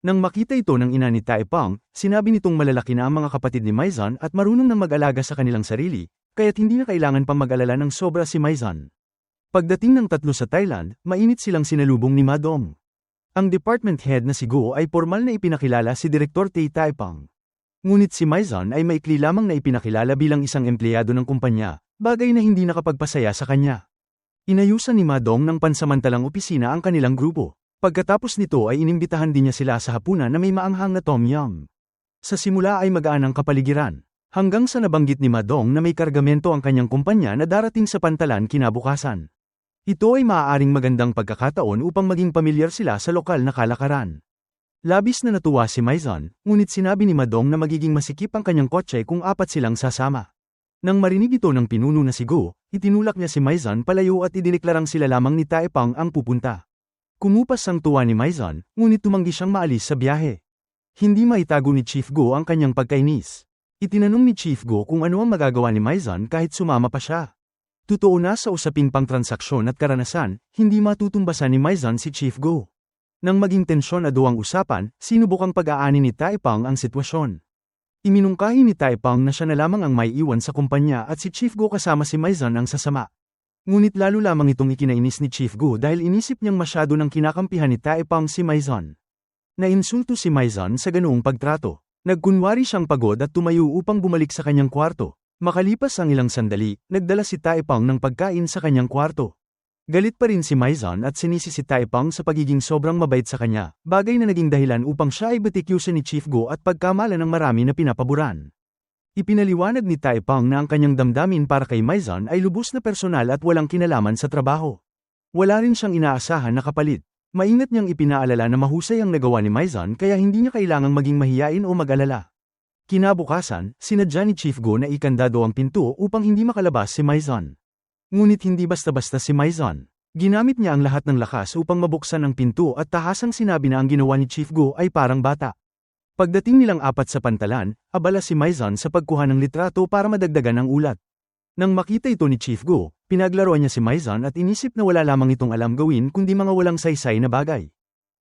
Speaker 1: Nang makita ito ng ina ni Taepang, sinabi nitong malalaki na ang mga kapatid ni Maizon at marunong nang mag-alaga sa kanilang sarili, kaya't hindi na kailangan pang mag-alala ng sobra si Maizon. Pagdating ng tatlo sa Thailand, mainit silang sinalubong ni Madong. Ang department head na si Go ay formal na ipinakilala si Direktor Taepang. Ngunit si Maizon ay maikli lamang na ipinakilala bilang isang empleyado ng kumpanya, bagay na hindi nakapagpasaya sa kanya. Inayusan ni Madong ng pansamantalang opisina ang kanilang grupo. Pagkatapos nito ay inimbitahan din niya sila sa hapunan na may maanghang na tom yum. Sa simula ay magaan ang kapaligiran, hanggang sa nabanggit ni Madong na may kargamento ang kanyang kumpanya na darating sa pantalan kinabukasan. Ito ay maaaring magandang pagkakataon upang maging pamilyar sila sa lokal na kalakaran. Labis na natuwa si Maizon, ngunit sinabi ni Madong na magiging masikip ang kanyang kotse kung apat silang sasama. Nang marinig ito ng pinuno na si Go, itinulak niya si Maizon palayo at idineklarang sila lamang ni Taepang ang pupunta. Kumupas ang tuwa ni Maizon, ngunit tumanggi siyang maalis sa biyahe. Hindi maitago ni Chief Go ang kanyang pagkainis. Itinanong ni Chief Go kung ano ang magagawa ni Maizon kahit sumama pa siya. Totoo na sa usaping pangtransaksyon at karanasan, hindi matutumbasan ni Maizon si Chief Go. Nang maging tensyon na ang usapan, sinubukang pag-aani ni Taepang ang sitwasyon. Iminungkahi ni Taepang na siya na lamang ang may iwan sa kumpanya at si Chief Go kasama si Maizon ang sasama. Ngunit lalo lamang itong ikinainis ni Chief Go dahil inisip niyang masyado nang kinakampihan ni Taepang si Maizon. Nainsulto si Maizon sa ganoong pagtrato. Nagkunwari siyang pagod at tumayo upang bumalik sa kanyang kwarto. Makalipas ang ilang sandali, nagdala si Taepang ng pagkain sa kanyang kwarto. Galit pa rin si Maizon at sinisi si Taepang sa pagiging sobrang mabait sa kanya, bagay na naging dahilan upang siya ay batikyusan ni Chief Go at pagkamala ng marami na pinapaboran. Ipinaliwanag ni Taepang na ang kanyang damdamin para kay Maizon ay lubos na personal at walang kinalaman sa trabaho. Wala rin siyang inaasahan na kapalit. Maingat niyang ipinaalala na mahusay ang nagawa ni Maizon kaya hindi niya kailangang maging mahiyain o mag-alala. Kinabukasan, sinadya ni Chief Go na ikandado ang pinto upang hindi makalabas si Maizon. Ngunit hindi basta-basta si Maizon. Ginamit niya ang lahat ng lakas upang mabuksan ang pinto at tahasang sinabi na ang ginawa ni Chief Go ay parang bata. Pagdating nilang apat sa pantalan, abala si Maizan sa pagkuha ng litrato para madagdagan ang ulat. Nang makita ito ni Chief Go, pinaglaruan niya si Maizan at inisip na wala lamang itong alam gawin kundi mga walang saysay na bagay.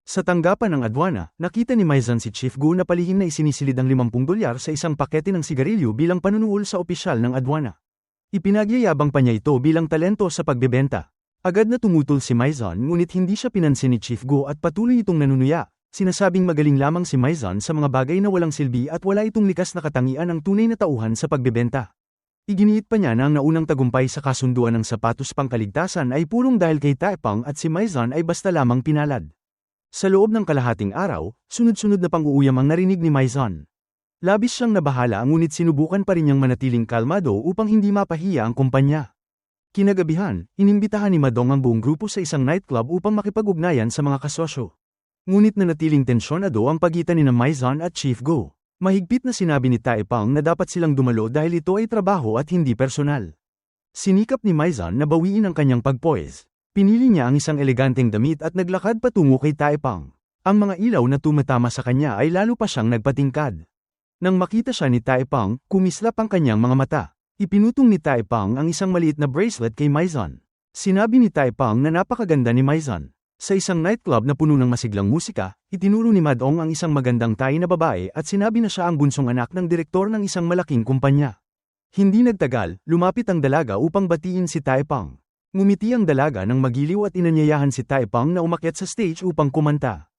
Speaker 1: Sa tanggapan ng adwana, nakita ni Maizan si Chief Go na palihim na isinisilid ang $50 sa isang pakete ng sigarilyo bilang panunuol sa opisyal ng adwana. Ipinagyayabang pa niya ito bilang talento sa pagbebenta. Agad na tumutol si Maizan ngunit hindi siya pinansin ni Chief Go at patuloy itong nanunuya. Sinasabing magaling lamang si Maizan sa mga bagay na walang silbi at wala itong likas na katangian ng tunay na tauhan sa pagbebenta. Iginiit pa niya na ang naunang tagumpay sa kasunduan ng sapatos pangkaligtasan ay purong dahil kay Taepang at si Maizan ay basta lamang pinalad. Sa loob ng kalahating araw, sunod-sunod na pang-uuyam ang narinig ni Maizan. Labis siyang nabahala ngunit sinubukan pa rin niyang manatiling kalmado upang hindi mapahiya ang kumpanya. Kinagabihan, inimbitahan ni Madong ang buong grupo sa isang nightclub upang makipag-ugnayan sa mga kasosyo. Ngunit nanatiling tensyonado ang pagitan ni Maizan at Chief Go. Mahigpit na sinabi ni Taepang na dapat silang dumalo dahil ito ay trabaho at hindi personal. Sinikap ni Maizan na bawiin ang kanyang pagpoise. Pinili niya ang isang eleganteng damit at naglakad patungo kay Taepang. Ang mga ilaw na tumatama sa kanya ay lalo pa siyang nagpatingkad. Nang makita siya ni Taepang, kumislap ang kanyang mga mata. Ipinutong ni Taepang ang isang maliit na bracelet kay Maizan. Sinabi ni Taepang na napakaganda ni Maizan. Sa isang nightclub na puno ng masiglang musika, itinuro ni Madong ang isang magandang Thai na babae at sinabi na siya ang bunsong anak ng direktor ng isang malaking kumpanya. Hindi nagtagal, lumapit ang dalaga upang batiin si Taepang. Ngumiti ang dalaga nang magiliw at inanyayahan si Taepang na umakyat sa stage upang kumanta.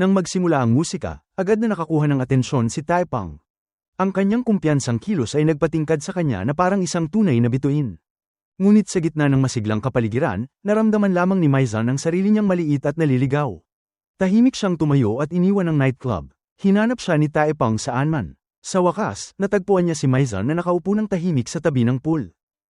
Speaker 1: Nang magsimula ang musika, agad na nakakuha ng atensyon si Taepang. Ang kanyang kumpiyansang kilos ay nagpatingkad sa kanya na parang isang tunay na bituin. Ngunit sa gitna ng masiglang kapaligiran, naramdaman lamang ni Maizan ang sarili niyang maliit at naliligaw. Tahimik siyang tumayo at iniwan ang nightclub. Hinanap siya ni Taepang saan man. Sa wakas, natagpuan niya si Maizan na nakaupo ng tahimik sa tabi ng pool.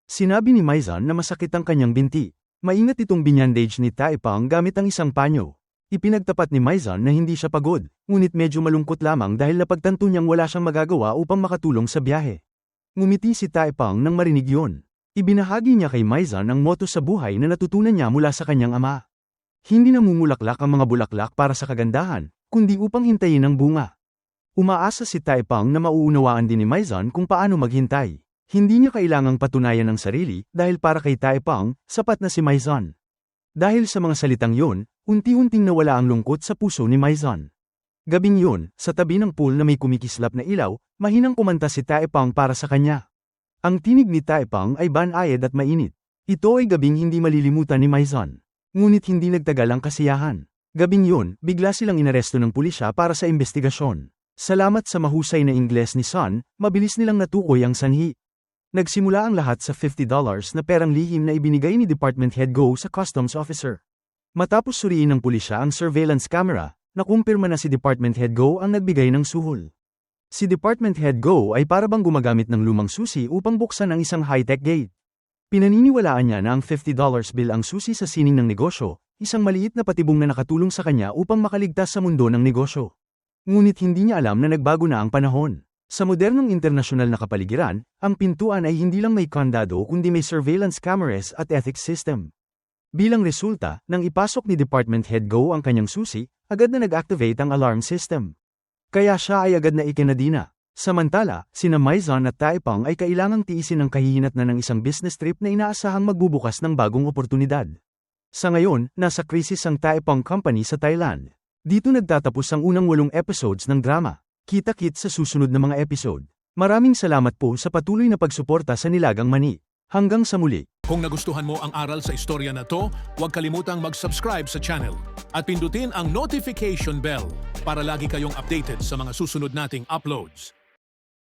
Speaker 1: Sinabi ni Maizan na masakit ang kanyang binti. Maingat itong binyandage ni Taepang gamit ang isang panyo. Ipinagtapat ni Maizan na hindi siya pagod, ngunit medyo malungkot lamang dahil napagtanto niyang wala siyang magagawa upang makatulong sa biyahe. Ngumiti si Taepang nang marinig yun. Ibinahagi niya kay Maizan ang moto sa buhay na natutunan niya mula sa kanyang ama. Hindi namumulaklak ang mga bulaklak para sa kagandahan, kundi upang hintayin ang bunga. Umaasa si Taepang na mauunawaan din ni Maizan kung paano maghintay. Hindi niya kailangang patunayan ang sarili dahil para kay Taepang, sapat na si Maizan. Dahil sa mga salitang yun, unti-unting nawala ang lungkot sa puso ni Maizan. Gabing yun, sa tabi ng pool na may kumikislap na ilaw, mahinang kumanta si Taepang para sa kanya. Ang tinig ni Taepang ay banayad at mainit. Ito ay gabing hindi malilimutan ni Maizan. Ngunit hindi nagtagal ang kasiyahan. Gabing yun, bigla silang inaresto ng pulisya para sa investigasyon. Salamat sa mahusay na Ingles ni Sun, mabilis nilang natukoy ang sanhi. Nagsimula ang lahat sa $50 na perang lihim na ibinigay ni Department Head Go sa Customs Officer. Matapos suriin ng pulisya ang surveillance camera, nakumpirma na si Department Head Go ang nagbigay ng suhol. Si Department Head Go ay parabang gumagamit ng lumang susi upang buksan ang isang high-tech gate. Pinaniniwalaan niya na ang $50 bill ang susi sa sining ng negosyo, isang maliit na patibong na nakatulong sa kanya upang makaligtas sa mundo ng negosyo. Ngunit hindi niya alam na nagbago na ang panahon. Sa modernong internasyonal na kapaligiran, ang pintuan ay hindi lang may kandado kundi may surveillance cameras at ethics system. Bilang resulta, nang ipasok ni Department Head Go ang kanyang susi, agad na nag-activate ang alarm system. Kaya siya ay agad na ikinadina. Samantala, sina Maizan at Taepang ay kailangang tiisin ang kahihinatnan ng isang business trip na inaasahang magbubukas ng bagong oportunidad. Sa ngayon, nasa krisis ang Taepang Company sa Thailand. Dito nagtatapos ang unang 8 episodes ng drama. Kita-kit sa susunod na mga episode. Maraming salamat po sa patuloy na pagsuporta sa Nilagang Mani. Hanggang sa muli.
Speaker 2: Kung nagustuhan mo ang aral sa istorya na to, huwag kalimutang mag-subscribe sa channel at pindutin ang notification bell para lagi kayong updated sa mga susunod nating uploads.